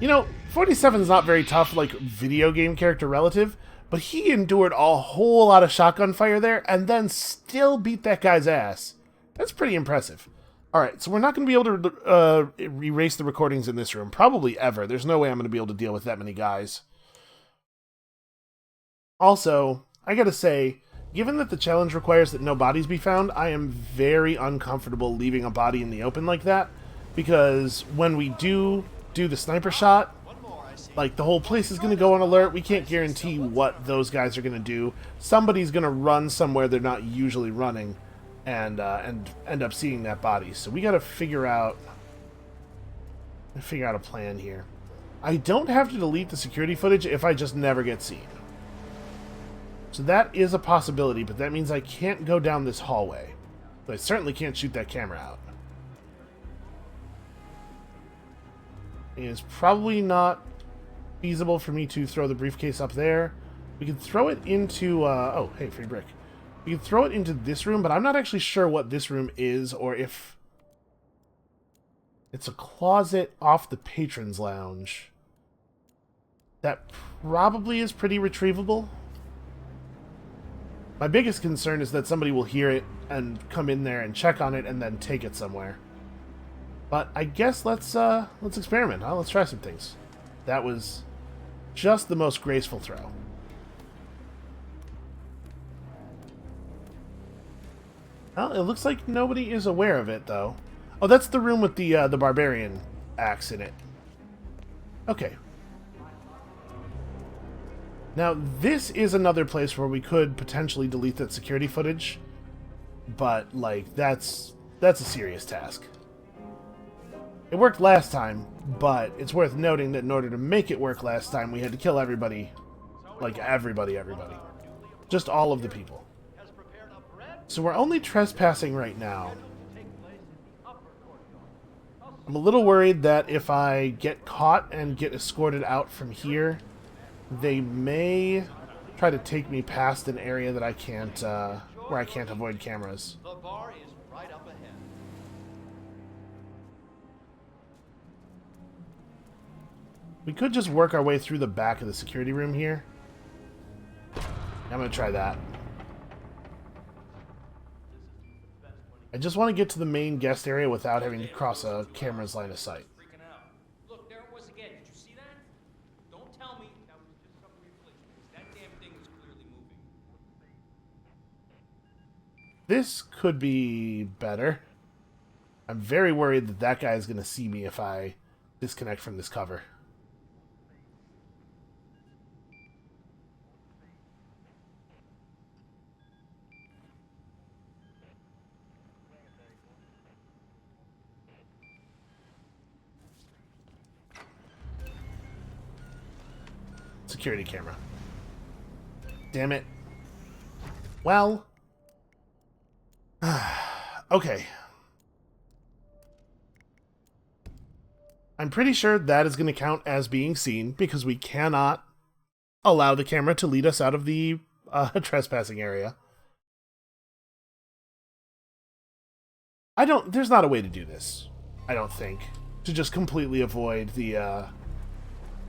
Speaker 1: You know, 47 is not very tough, like, video game character relative, but he endured a whole lot of shotgun fire there, and then still beat that guy's ass. That's pretty impressive. Alright, so we're not going to be able to erase the recordings in this room. Probably ever. There's no way I'm going to be able to deal with that many guys. Also, I gotta say, given that the challenge requires that no bodies be found, I am very uncomfortable leaving a body in the open like that, because when we do the sniper shot, like, the whole place is going to go on alert. We can't guarantee what those guys are going to do. Somebody's going to run somewhere they're not usually running, and end up seeing that body. So we got to figure out a plan here. I don't have to delete the security footage if I just never get seen. So that is a possibility, but that means I can't go down this hallway. But I certainly can't shoot that camera out. It is probably not feasible for me to throw the briefcase up there. We could throw it into, oh, hey, free brick. We could throw it into this room, but I'm not actually sure what this room is, or if it's a closet off the Patrons Lounge. That probably is pretty retrievable. My biggest concern is that somebody will hear it and come in there and check on it and then take it somewhere. But I guess let's experiment, huh? Let's try some things. That was just the most graceful throw. Well, it looks like nobody is aware of it, though. Oh, that's the room with the barbarian axe in it. Okay. Now, this is another place where we could potentially delete that security footage, but, like, that's a serious task. It worked last time, but it's worth noting that in order to make it work last time, we had to kill everybody. Like, everybody. Just all of the people. So we're only trespassing right now. I'm a little worried that if I get caught and get escorted out from here, they may try to take me past an area that I can't, where I can't avoid cameras.
Speaker 2: The bar is right up ahead.
Speaker 1: We could just work our way through the back of the security room here. I'm gonna try that. I just want to get to the main guest area without having to cross a camera's line of sight.
Speaker 5: Look, there it was again. Did you see that? Don't tell me that was just some reflex, because that damn thing was clearly moving.
Speaker 1: This could be better. I'm very worried that that guy is going to see me if I disconnect from this cover. Security camera. Damn it. Well. Okay. I'm pretty sure that is going to count as being seen because we cannot allow the camera to lead us out of the trespassing area. There's not a way to do this, I don't think, to just completely avoid the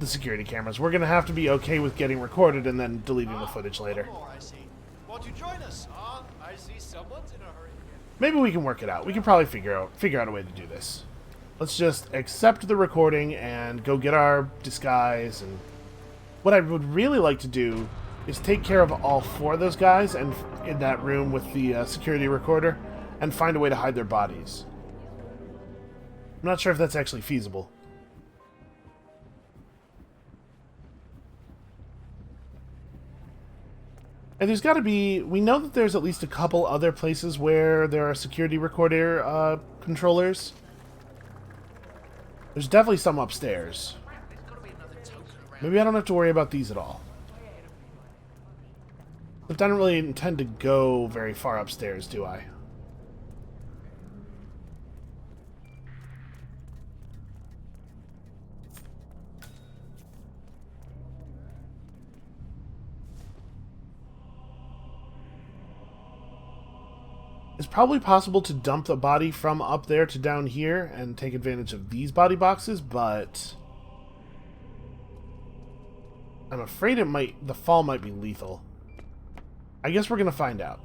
Speaker 1: security cameras. We're going to have to be okay with getting recorded and then deleting the footage later.
Speaker 2: I see. Won't you join us? I see someone's in a hurry to get.
Speaker 1: Maybe we can work it out. We can probably figure out a way to do this. Let's just accept the recording and go get our disguise. And what I would really like to do is take care of all four of those guys and in that room with the security recorder and find a way to hide their bodies. I'm not sure if that's actually feasible. And there's got to be... We know that there's at least a couple other places where there are security recorder controllers. There's definitely some upstairs. Maybe I don't have to worry about these at all. But I don't really intend to go very far upstairs, do I? It's probably possible to dump the body from up there to down here and take advantage of these body boxes, but I'm afraid the fall might be lethal. I guess we're gonna find out.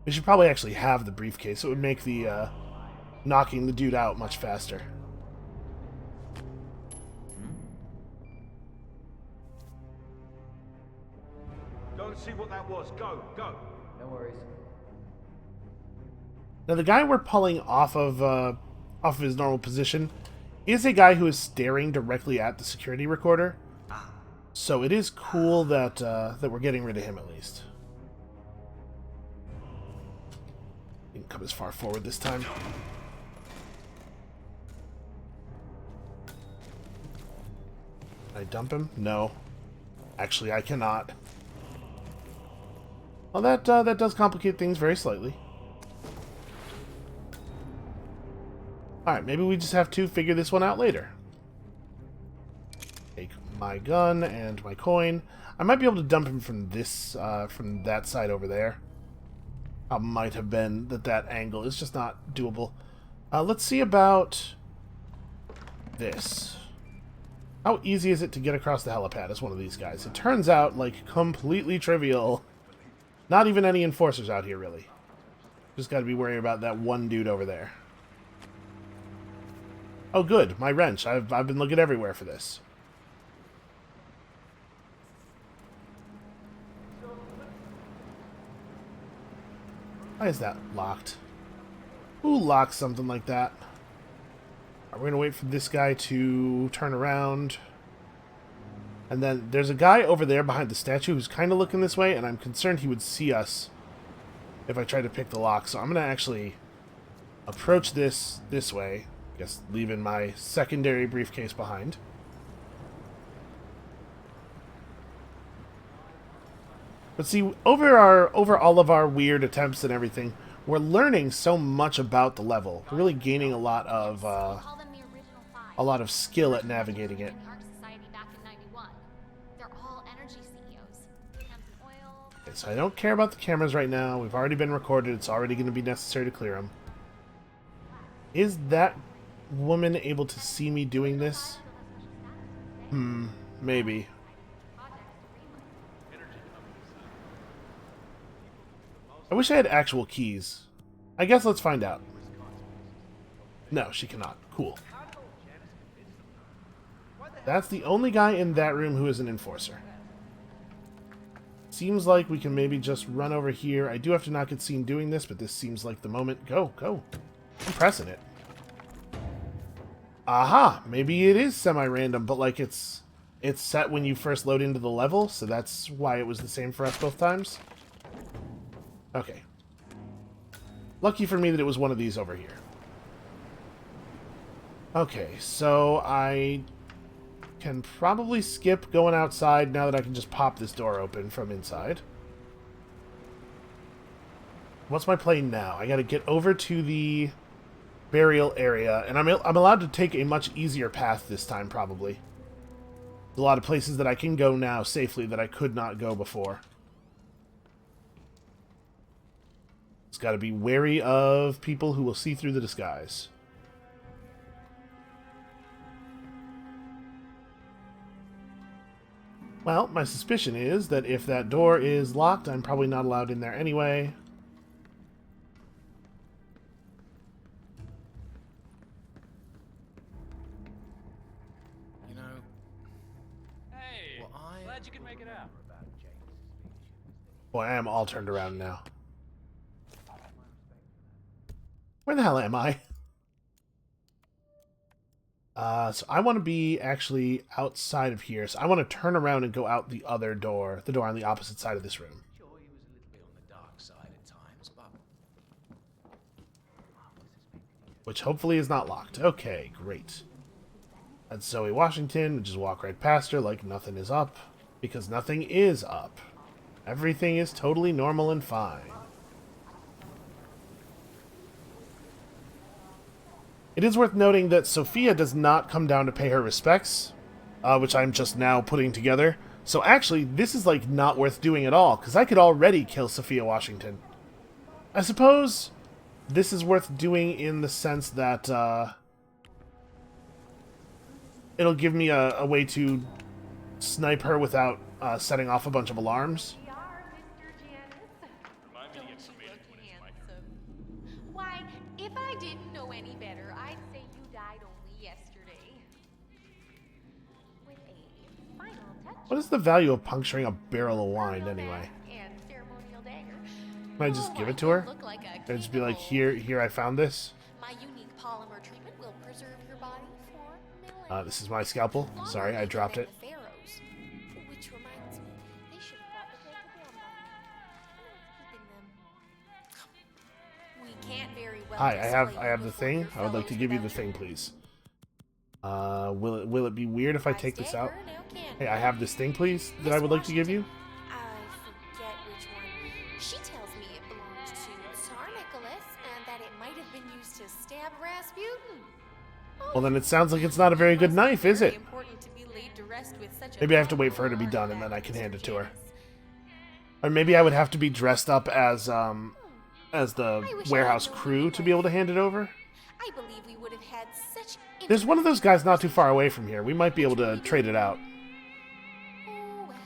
Speaker 1: We should probably actually have the briefcase. It would make the knocking the dude out much faster.
Speaker 12: Go and see what that was. Go.
Speaker 7: No worries.
Speaker 1: Now the guy we're pulling off of his normal position is a guy who is staring directly at the security recorder. So it is cool that that we're getting rid of him at least. Didn't come as far forward this time. Can I dump him? No. Actually, I cannot. Well, that does complicate things very slightly. Alright, maybe we just have to figure this one out later. Take my gun and my coin. I might be able to dump him from this, from that side over there. Might have been that angle is just not doable. Let's see about this. How easy is it to get across the helipad as one of these guys? It turns out, like, completely trivial. Not even any enforcers out here, really. Just gotta be worrying about that one dude over there. Oh, good. My wrench. I've been looking everywhere for this. Why is that locked? Who locks something like that? We're going to wait for this guy to turn around. And then there's a guy over there behind the statue who's kind of looking this way, and I'm concerned he would see us if I try to pick the lock. So I'm going to actually approach this way. I guess leaving my secondary briefcase behind. But see, over all of our weird attempts and everything, we're learning so much about the level. We're really gaining a lot of skill at navigating it. Okay, so I don't care about the cameras right now. We've already been recorded. It's already going to be necessary to clear them. Is that woman able to see me doing this? Maybe. I wish I had actual keys. I guess let's find out. No, she cannot. Cool. That's the only guy in that room who is an enforcer. Seems like we can maybe just run over here. I do have to not get seen doing this, but this seems like the moment. Go, go. I'm pressing it. Aha! Maybe it is semi-random, but like it's set when you first load into the level, so that's why it was the same for us both times. Okay. Lucky for me that it was one of these over here. Okay, so I can probably skip going outside now that I can just pop this door open from inside. What's my play now? I gotta get over to the burial area, and I'm allowed to take a much easier path this time, probably. There's a lot of places that I can go now safely that I could not go before. It's got to be wary of people who will see through the disguise. Well, my suspicion is that if that door is locked, I'm probably not allowed in there anyway.
Speaker 8: You know...
Speaker 5: Hey,
Speaker 8: well,
Speaker 5: glad you could make it out.
Speaker 1: Boy, I am all turned around now. Where the hell am I? So I want to be actually outside of here. So I want to turn around and go out the other door. The door on the opposite side of this room.
Speaker 10: Sure, he was a little bit on the dark side at times, but...
Speaker 1: Which hopefully is not locked. Okay, great. That's Zoe Washington. We just walk right past her like nothing is up. Because nothing is up. Everything is totally normal and fine. It is worth noting that Sophia does not come down to pay her respects, which I'm just now putting together. So actually, this is like not worth doing at all, because I could already kill Sophia Washington. I suppose this is worth doing in the sense that it'll give me a way to snipe her without setting off a bunch of alarms.
Speaker 4: Why, if I didn't know any better, I'd say you died only yesterday. With a final touch.
Speaker 1: What is the value of puncturing a barrel of wine, anyway?
Speaker 4: And ceremonial dagger.
Speaker 1: Can I just give it to her?
Speaker 4: Look like a
Speaker 1: Can I just be like, here, I found this?
Speaker 4: My unique polymer treatment will preserve your body for
Speaker 1: This is my scalpel. Sorry, I dropped it.
Speaker 4: The Pharaohs. Which reminds me, they should have brought the dagger down by now. I know it's keeping them. We can't very well.
Speaker 1: Hi, I
Speaker 4: display
Speaker 1: have
Speaker 4: you
Speaker 1: the
Speaker 4: before
Speaker 1: thing.
Speaker 4: your
Speaker 1: I would like to
Speaker 4: fellows
Speaker 1: give you the
Speaker 4: without
Speaker 1: thing,
Speaker 4: your
Speaker 1: please. Will it be weird if I take this out?
Speaker 4: dagger, now, can't
Speaker 1: Hey,
Speaker 4: it?
Speaker 1: I have this thing, please, that I
Speaker 4: Miss
Speaker 1: would like to give you.
Speaker 4: I forget which one. She tells me it belongs to Tsar Nicholas and that it might have been used to stab Rasputin.
Speaker 1: Well, then it sounds like it's not a very good knife, is it?
Speaker 4: Important to be laid to rest with such a
Speaker 1: Maybe I have to wait for her to be done and then I can hand it to her. Or maybe I would have to be dressed up as the warehouse crew to be able to hand it over.
Speaker 4: I believe we would have had such.
Speaker 1: There's one of those guys not too far away from here. We might be able to trade it out.
Speaker 4: Oh well.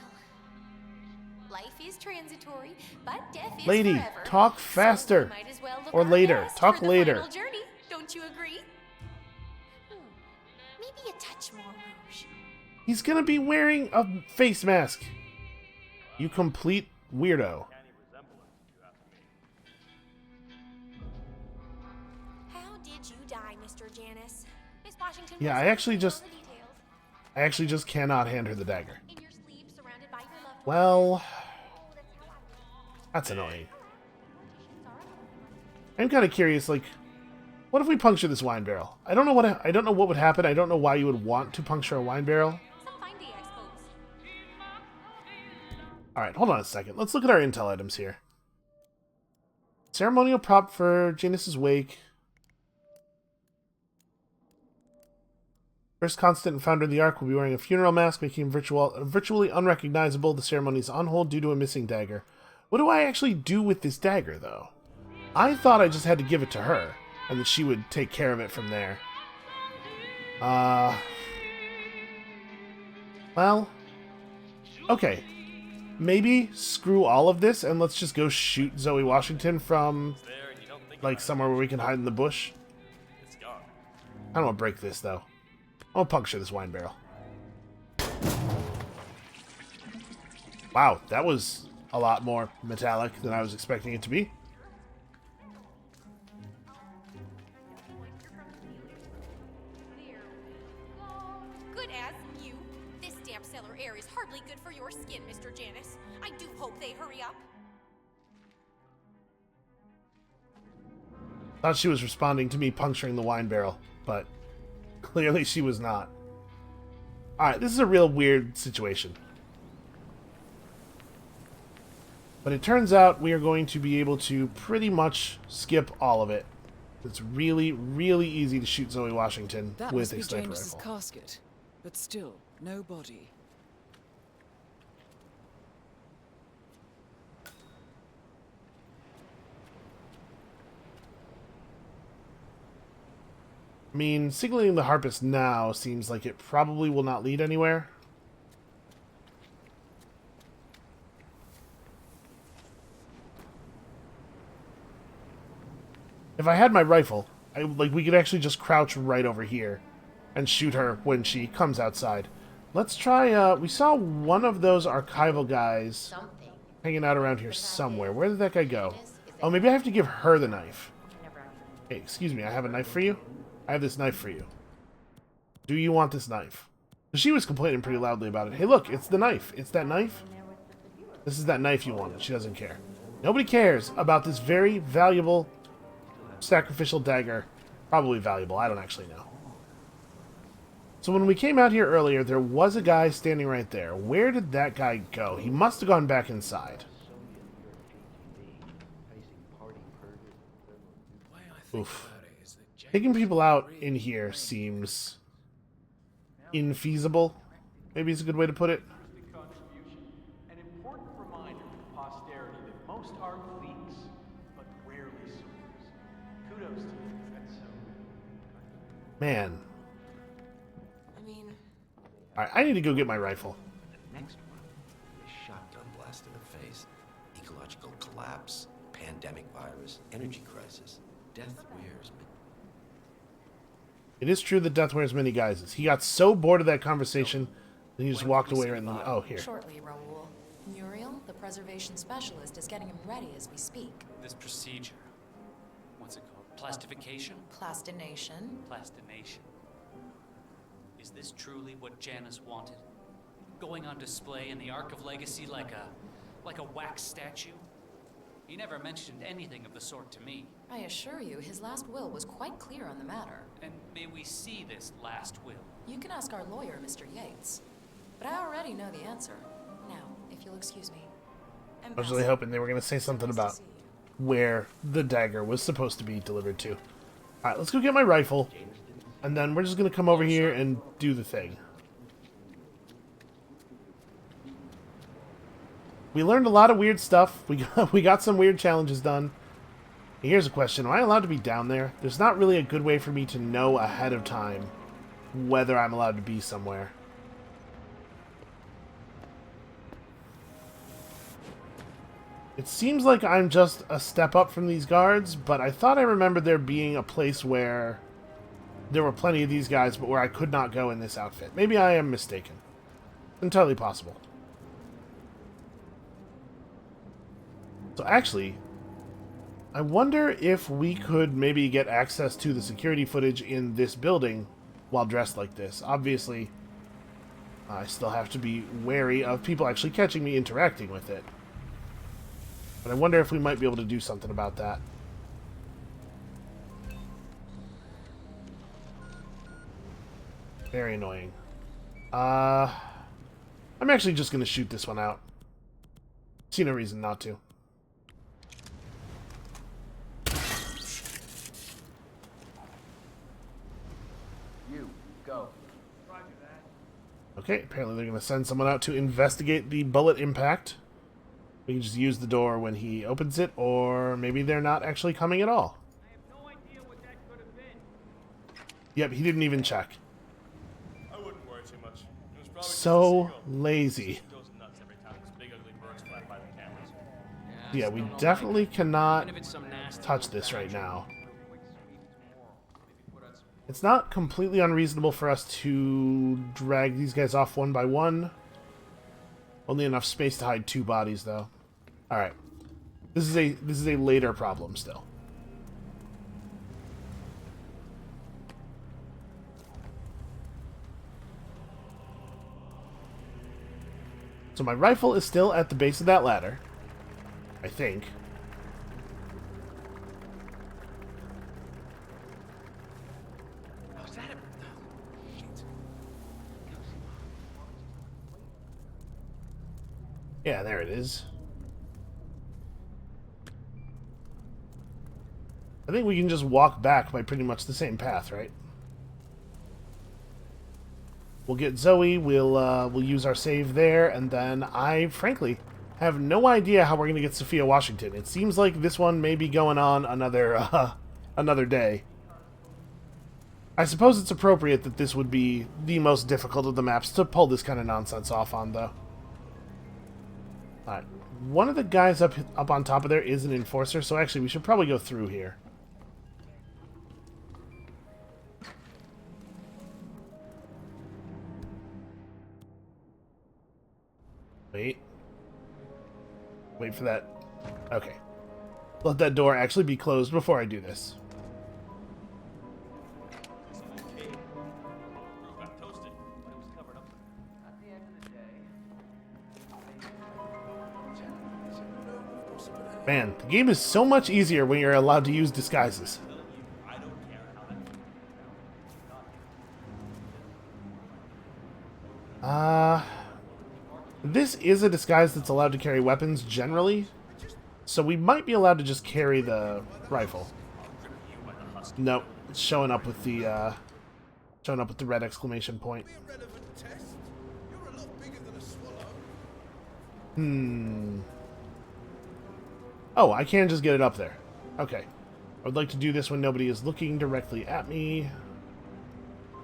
Speaker 4: Life is transitory, but death is
Speaker 1: Lady,
Speaker 4: forever.
Speaker 1: talk
Speaker 4: So
Speaker 1: faster.
Speaker 4: we might as well look
Speaker 1: Or
Speaker 4: our
Speaker 1: later.
Speaker 4: best
Speaker 1: Talk
Speaker 4: for the
Speaker 1: later.
Speaker 4: final journey. Don't you agree? Maybe a touch more rouge.
Speaker 1: He's gonna be wearing a face mask. You complete weirdo.
Speaker 4: How did you die, Mr. Janus? Miss Washington.
Speaker 1: Yeah,
Speaker 4: was
Speaker 1: I actually
Speaker 4: all
Speaker 1: just
Speaker 4: the details.
Speaker 1: cannot hand her the dagger.
Speaker 4: In your sleep, surrounded by your loved ones.
Speaker 1: Well,
Speaker 4: Oh, that's how I feel.
Speaker 1: that's annoying.
Speaker 4: Sorry.
Speaker 1: I'm kind of curious, like, what if we puncture this wine barrel? I don't know what would happen. I don't know why you would want to puncture a wine barrel.
Speaker 4: Some fine day, I suppose.
Speaker 1: All right, hold on a second. Let's look at our intel items here. Ceremonial prop for Janus's wake. First constant and founder of the Ark will be wearing a funeral mask, making him virtually unrecognizable. The ceremony is on hold due to a missing dagger. What do I actually do with this dagger, though? I thought I just had to give it to her, and that she would take care of it from there. Well, okay. Maybe screw all of this, and let's just go shoot Zoe Washington from, like, somewhere where we can hide in the bush. I don't want to break this, though. I'll puncture this wine barrel. Wow, that was a lot more metallic than I was expecting it to be.
Speaker 4: Good as new. This damp cellar air is hardly good for your skin, Mr. Janus. I do hope they hurry up.
Speaker 1: Thought she was responding to me puncturing the wine barrel, but clearly she was not. Alright, this is a real weird situation. But it turns out we are going to be able to pretty much skip all of it. It's really, really easy to shoot Zoe Washington
Speaker 11: That
Speaker 1: with
Speaker 11: must
Speaker 1: a
Speaker 11: be
Speaker 1: sniper
Speaker 11: James's
Speaker 1: rifle.
Speaker 11: casket, but still, no body.
Speaker 1: I mean, signaling the harpist now seems like it probably will not lead anywhere. If I had my rifle, we could actually just crouch right over here and shoot her when she comes outside. Let's try, we saw one of those archival guys hanging out around here somewhere. Where did that guy go? Oh, maybe I have to give her the knife. Hey, excuse me, I have a knife for you? I have this knife for you. Do you want this knife? She was complaining pretty loudly about it. Hey, look, it's the knife. It's that knife. This is that knife you wanted. She doesn't care. Nobody cares about this very valuable sacrificial dagger. Probably valuable. I don't actually know. So when we came out here earlier, there was a guy standing right there. Where did that guy go? He must have gone back inside. Oof. Taking people out in here seems infeasible. Maybe it's a good way to put it.
Speaker 5: Contribution. An important reminder to posterity that most art leaks, but rarely soars. Kudos to you. That's so.
Speaker 1: Man.
Speaker 6: I mean,
Speaker 1: Alright, I need to go get my rifle.
Speaker 10: Next one, a shotgun blast in the face, ecological collapse, pandemic virus, energy crisis, death wears me.
Speaker 1: It is true that Death wears many guises. He got so bored of that conversation that he just walked away right in the... Oh, here.
Speaker 6: shortly, Raoul. Muriel, the preservation specialist, is getting him ready as we speak.
Speaker 7: This procedure, what's it called? Plastification?
Speaker 6: Plastination.
Speaker 7: Plastination. Is this truly what Janus wanted? Going on display in the Ark of Legacy like a wax statue? He never mentioned anything of the sort to me.
Speaker 6: I assure you, his last will was quite clear on the matter.
Speaker 7: And may we see this last will?
Speaker 6: You can ask our lawyer, Mr. Yates. But I already know the answer. Now, if you'll excuse me.
Speaker 1: I was really hoping they were going to say something about where the dagger was supposed to be delivered to. Alright, let's go get my rifle. And then we're just going to come over here and do the thing. We learned a lot of weird stuff. We got some weird challenges done. Here's a question. Am I allowed to be down there? There's not really a good way for me to know ahead of time whether I'm allowed to be somewhere. It seems like I'm just a step up from these guards, but I thought I remembered there being a place where there were plenty of these guys, but where I could not go in this outfit. Maybe I am mistaken. Entirely possible. So actually, I wonder if we could maybe get access to the security footage in this building while dressed like this. Obviously, I still have to be wary of people actually catching me interacting with it. But I wonder if we might be able to do something about that. Very annoying. I'm actually just going to shoot this one out. See no reason not to. Okay, apparently they're going to send someone out to investigate the bullet impact. We can just use the door when he opens it, or maybe they're not actually coming at all.
Speaker 5: I have no idea what that could have been.
Speaker 1: Yep, he didn't even check.
Speaker 12: I wouldn't worry too much. It was probably
Speaker 1: So lazy.
Speaker 12: goes nuts every time this big ugly bird's flat by the cameras.
Speaker 1: Yeah, we definitely cannot touch this right now. It's not completely unreasonable for us to drag these guys off one by one. Only enough space to hide two bodies, though. All right, this is a later problem still. So my rifle is still at the base of that ladder, I think. Yeah, there it is. I think we can just walk back by pretty much the same path, right? We'll get Zoe, we'll use our save there, and then I, frankly, have no idea how we're going to get Sophia Washington. It seems like this one may be going on another day. I suppose it's appropriate that this would be the most difficult of the maps to pull this kind of nonsense off on, though. Alright, one of the guys up on top of there is an enforcer, so actually we should probably go through here. Wait for that. Okay. Let that door actually be closed before I do this. Man, the game is so much easier when you're allowed to use disguises. This is a disguise that's allowed to carry weapons generally, so we might be allowed to just carry the rifle. Nope, it's showing up with the red exclamation point. Oh, I can just get it up there. Okay. I would like to do this when nobody is looking directly at me.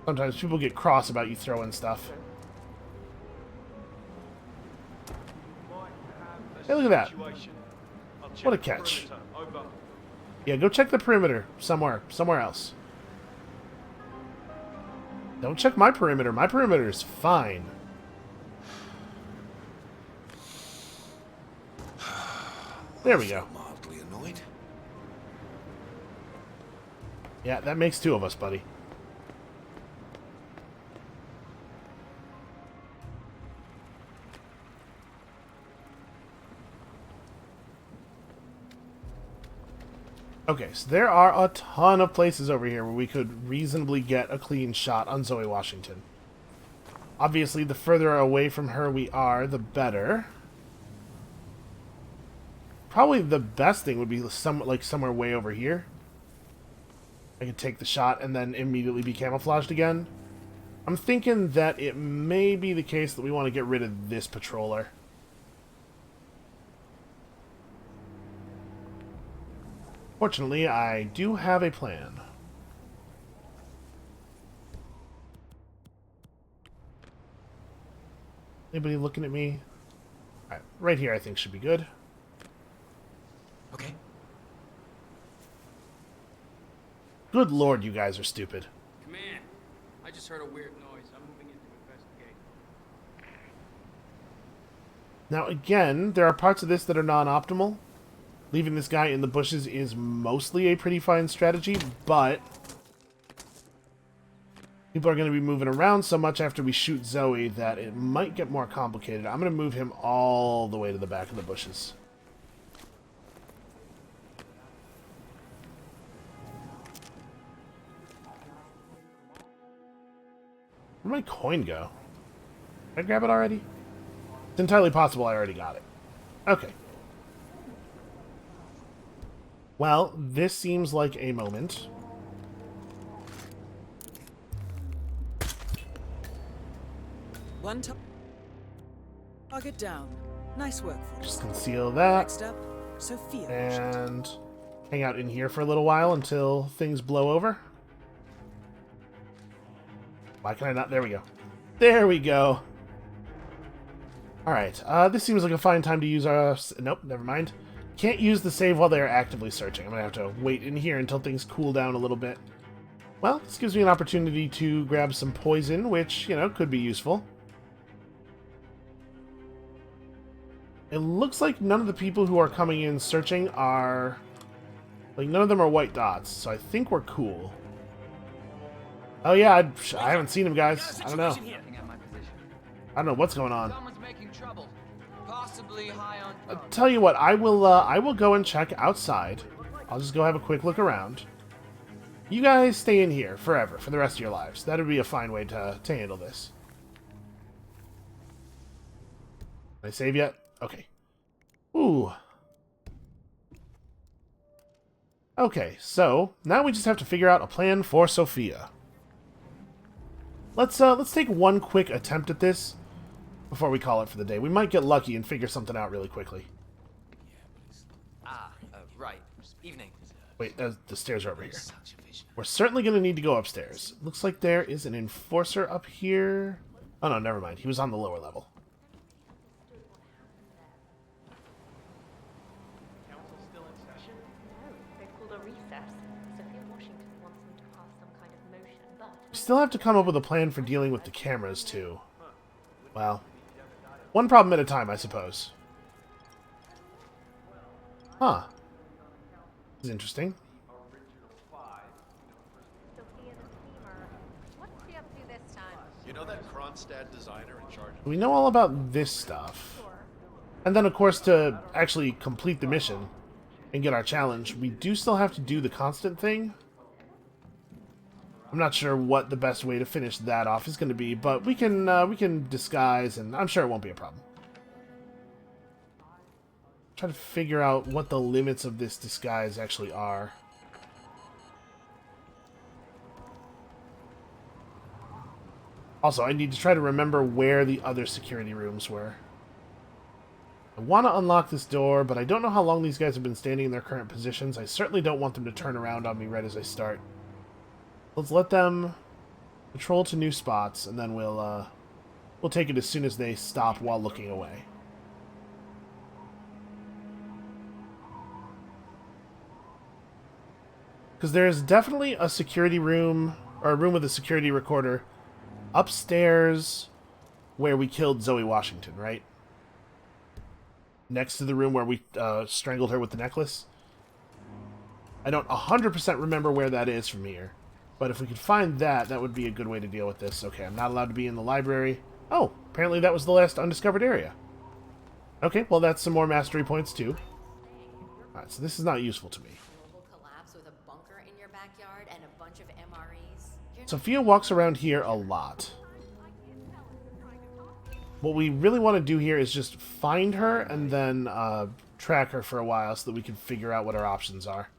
Speaker 1: Sometimes people get cross about you throwing stuff. Hey, look at that. What a catch. Yeah, go check the perimeter somewhere else. Don't check my perimeter. My perimeter is fine. There we go.
Speaker 10: Mildly annoyed.
Speaker 1: Yeah, that makes two of us, buddy. Okay, so there are a ton of places over here where we could reasonably get a clean shot on Zoe Washington. Obviously, the further away from her we are, the better. Probably the best thing would be somewhere way over here. I could take the shot and then immediately be camouflaged again. I'm thinking that it may be the case that we want to get rid of this patroller. Fortunately, I do have a plan. Anybody looking at me? Alright, right here I think should be good.
Speaker 10: Okay.
Speaker 1: Good lord, you guys are stupid.
Speaker 2: Command, I just heard a weird noise. I'm moving in to investigate.
Speaker 1: Now again, there are parts of this that are non-optimal. Leaving this guy in the bushes is mostly a pretty fine strategy, but people are going to be moving around so much after we shoot Zoe that it might get more complicated. I'm going to move him all the way to the back of the bushes. Where'd my coin go? Did I grab it already? It's entirely possible I already got it. Okay. Well, this seems like a moment.
Speaker 11: One target down. Nice work,
Speaker 1: Just
Speaker 11: 47.
Speaker 1: conceal that.
Speaker 11: Next up, Sophia.
Speaker 1: And hang out in here for a little while until things blow over. Why can I not? There we go. There we go. Alright, this seems like a fine time to use our... Nope, never mind. Can't use the save while they are actively searching. I'm going to have to wait in here until things cool down a little bit. Well, this gives me an opportunity to grab some poison, which, you know, could be useful. It looks like none of the people who are coming in searching are... Like, none of them are white dots, so I think we're cool. Oh yeah, I haven't seen him, guys. I don't know. I don't know what's going on.
Speaker 3: Someone's making trouble. Possibly high on
Speaker 1: I'll tell you what, I will go and check outside. I'll just go have a quick look around. You guys stay in here forever, for the rest of your lives. That would be a fine way to handle this. Did I save yet? Okay. Ooh. Okay, so now we just have to figure out a plan for Sophia. Let's take one quick attempt at this before we call it for the day. We might get lucky and figure something out really quickly.
Speaker 3: Right. Evening.
Speaker 1: Wait, the stairs are over here. We're certainly going to need to go upstairs. Looks like there is an enforcer up here. Oh no, never mind. He was on the lower level.
Speaker 5: Council still in session?
Speaker 4: No, they've called a recess. Sophia Washington wants them to pass some kind of motion, but...
Speaker 1: We still have to come up with a plan for dealing with the cameras, too. Well, one problem at a time, I suppose. Huh. This is interesting.
Speaker 4: Sophia the steamer. What's she up to this time?
Speaker 12: You know that Kronstadt designer in charge of...
Speaker 1: We know all about this stuff. And then, of course, to actually complete the mission and get our challenge, we do still have to do the constant thing. I'm not sure what the best way to finish that off is going to be, but we can disguise, and I'm sure it won't be a problem. Try to figure out what the limits of this disguise actually are. Also, I need to try to remember where the other security rooms were. I want to unlock this door, but I don't know how long these guys have been standing in their current positions. I certainly don't want them to turn around on me right as I start. Let's let them patrol to new spots, and then we'll take it as soon as they stop while looking away. Because there's definitely a security room, or a room with a security recorder, upstairs where we killed Zoe Washington, right? Next to the room where we strangled her with the necklace. I don't 100% remember where that is from here. But if we could find that, that would be a good way to deal with this. Okay, I'm not allowed to be in the library. Oh, apparently that was the last undiscovered area. Okay, well that's some more mastery points too. Alright, so this is not useful to me.
Speaker 9: backyard and a bunch of MREs.
Speaker 1: Sophia walks around here a lot. What we really want to do here is just find her and then track her for a while so that we can figure out what our options are.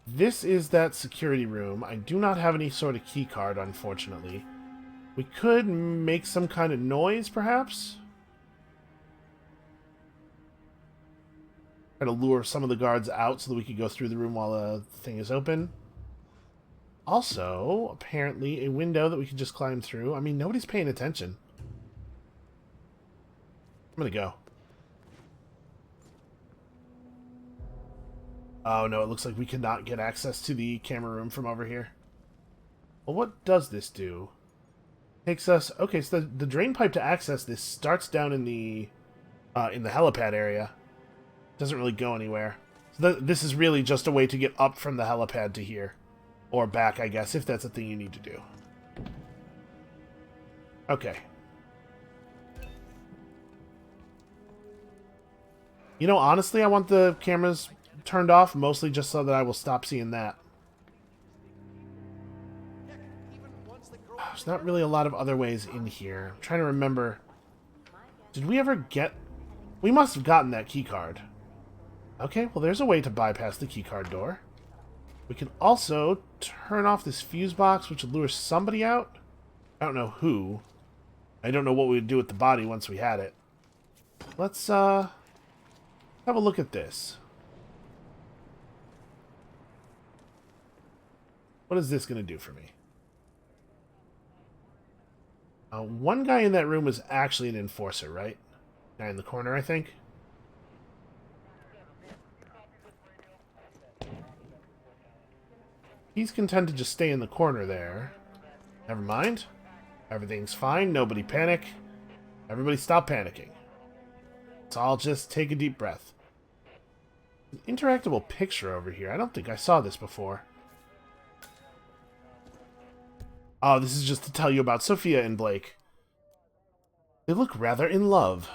Speaker 1: This is that security room. I do not have any sort of key card, unfortunately. We could make some kind of noise, perhaps? Try to lure some of the guards out so that we could go through the room while the thing is open. Also, apparently, a window that we could just climb through. I mean, nobody's paying attention. I'm gonna go. Oh no, it looks like we cannot get access to the camera room from over here. Well, what does this do? Takes us... Okay, so the drain pipe to access this starts down in the helipad area. Doesn't really go anywhere. So this is really just a way to get up from the helipad to here. Or back, I guess, if that's a thing you need to do. Okay. You know, honestly, I want the cameras turned off, mostly just so that I will stop seeing that. There's not really a lot of other ways in here. I'm trying to remember. Did we ever get... We must have gotten that keycard. Okay, well, there's a way to bypass the keycard door. We can also turn off this fuse box, which would lure somebody out. I don't know who. I don't know what we would do with the body once we had it. Let's, have a look at this. What is this going to do for me? One guy in that room was actually an enforcer, right? Guy in the corner, I think. He's content to just stay in the corner there. Never mind. Everything's fine. Nobody panic. Everybody stop panicking. Let's all just take a deep breath. An interactable picture over here. I don't think I saw this before. Oh, this is just to tell you about Sophia and Blake. They look rather in love.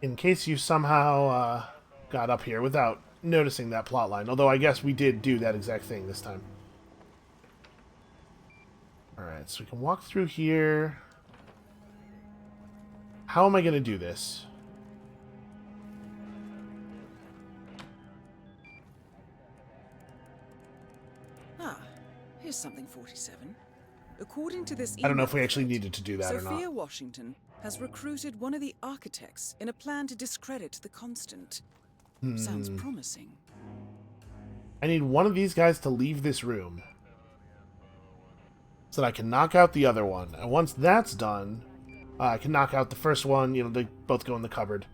Speaker 1: In case you somehow got up here without noticing that plotline. Although I guess we did do that exact thing this time. Alright, so we can walk through here. How am I going to do this?
Speaker 11: Ah, here's something, 47. According to this
Speaker 1: I don't know if we actually needed to do that or
Speaker 11: Sophia
Speaker 1: not.
Speaker 11: Washington has recruited one of the architects in a plan to discredit the Constant. Sounds promising.
Speaker 1: I need one of these guys to leave this room so that I can knock out the other one. And once that's done, I can knock out the first one. You know, they both go in the cupboard.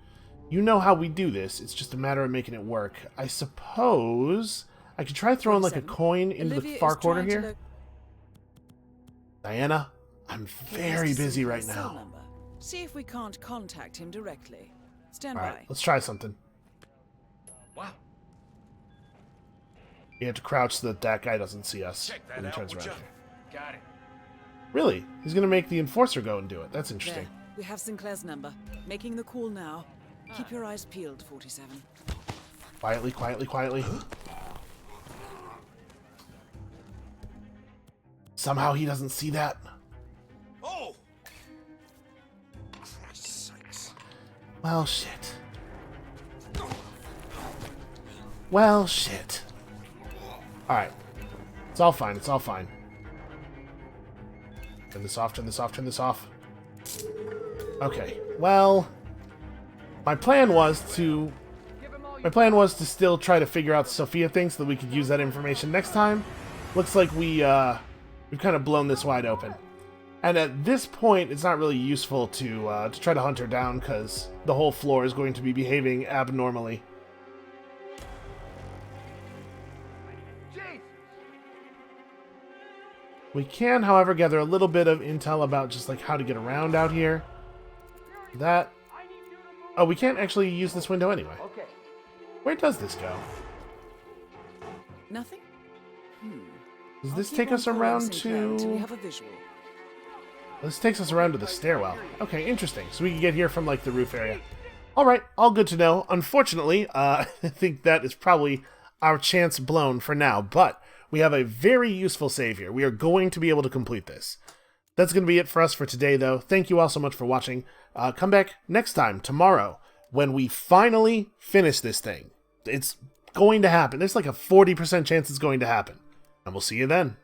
Speaker 1: You know how we do this. It's just a matter of making it work. I suppose I could try throwing like a coin into the far corner here. Diana, I'm very busy right now.
Speaker 11: See if we can't contact him directly. Stand
Speaker 1: All
Speaker 11: by.
Speaker 1: right, let's try something.
Speaker 8: Wow.
Speaker 1: You have to crouch so that that guy doesn't see us when he
Speaker 12: out,
Speaker 1: turns
Speaker 12: would
Speaker 1: around
Speaker 12: ya?
Speaker 1: here.
Speaker 8: Got it.
Speaker 1: Really? He's going to make the enforcer go and do it. That's interesting.
Speaker 11: There. We have Sinclair's number. Making the call now. Keep your eyes peeled, 47.
Speaker 1: Quietly, quietly, quietly. Somehow he doesn't see that.
Speaker 12: Oh! Christ's sakes.
Speaker 1: Well, shit. Well, shit. Alright. It's all fine, it's all fine. Turn this off, turn this off, turn this off. Okay, well... My plan was to still try to figure out the Sophia thing so that we could use that information next time. Looks like we've kind of blown this wide open. And at this point, it's not really useful to try to hunt her down, because the whole floor is going to be behaving abnormally. We can, however, gather a little bit of intel about just like how to get around out here. That... Oh, we can't actually use this window anyway.
Speaker 5: Okay.
Speaker 1: Where does this go?
Speaker 11: Nothing?
Speaker 1: Does this take us around
Speaker 11: Until we
Speaker 1: to...
Speaker 11: have a visual.
Speaker 1: This takes us around to the stairwell. Okay, interesting. So we can get here from, like, the roof area. Alright, all good to know. Unfortunately, I think that is probably our chance blown for now, but we have a very useful save here. We are going to be able to complete this. That's going to be it for us for today, though. Thank you all so much for watching. Come back next time, tomorrow, when we finally finish this thing. It's going to happen. There's like a 40% chance it's going to happen. And we'll see you then.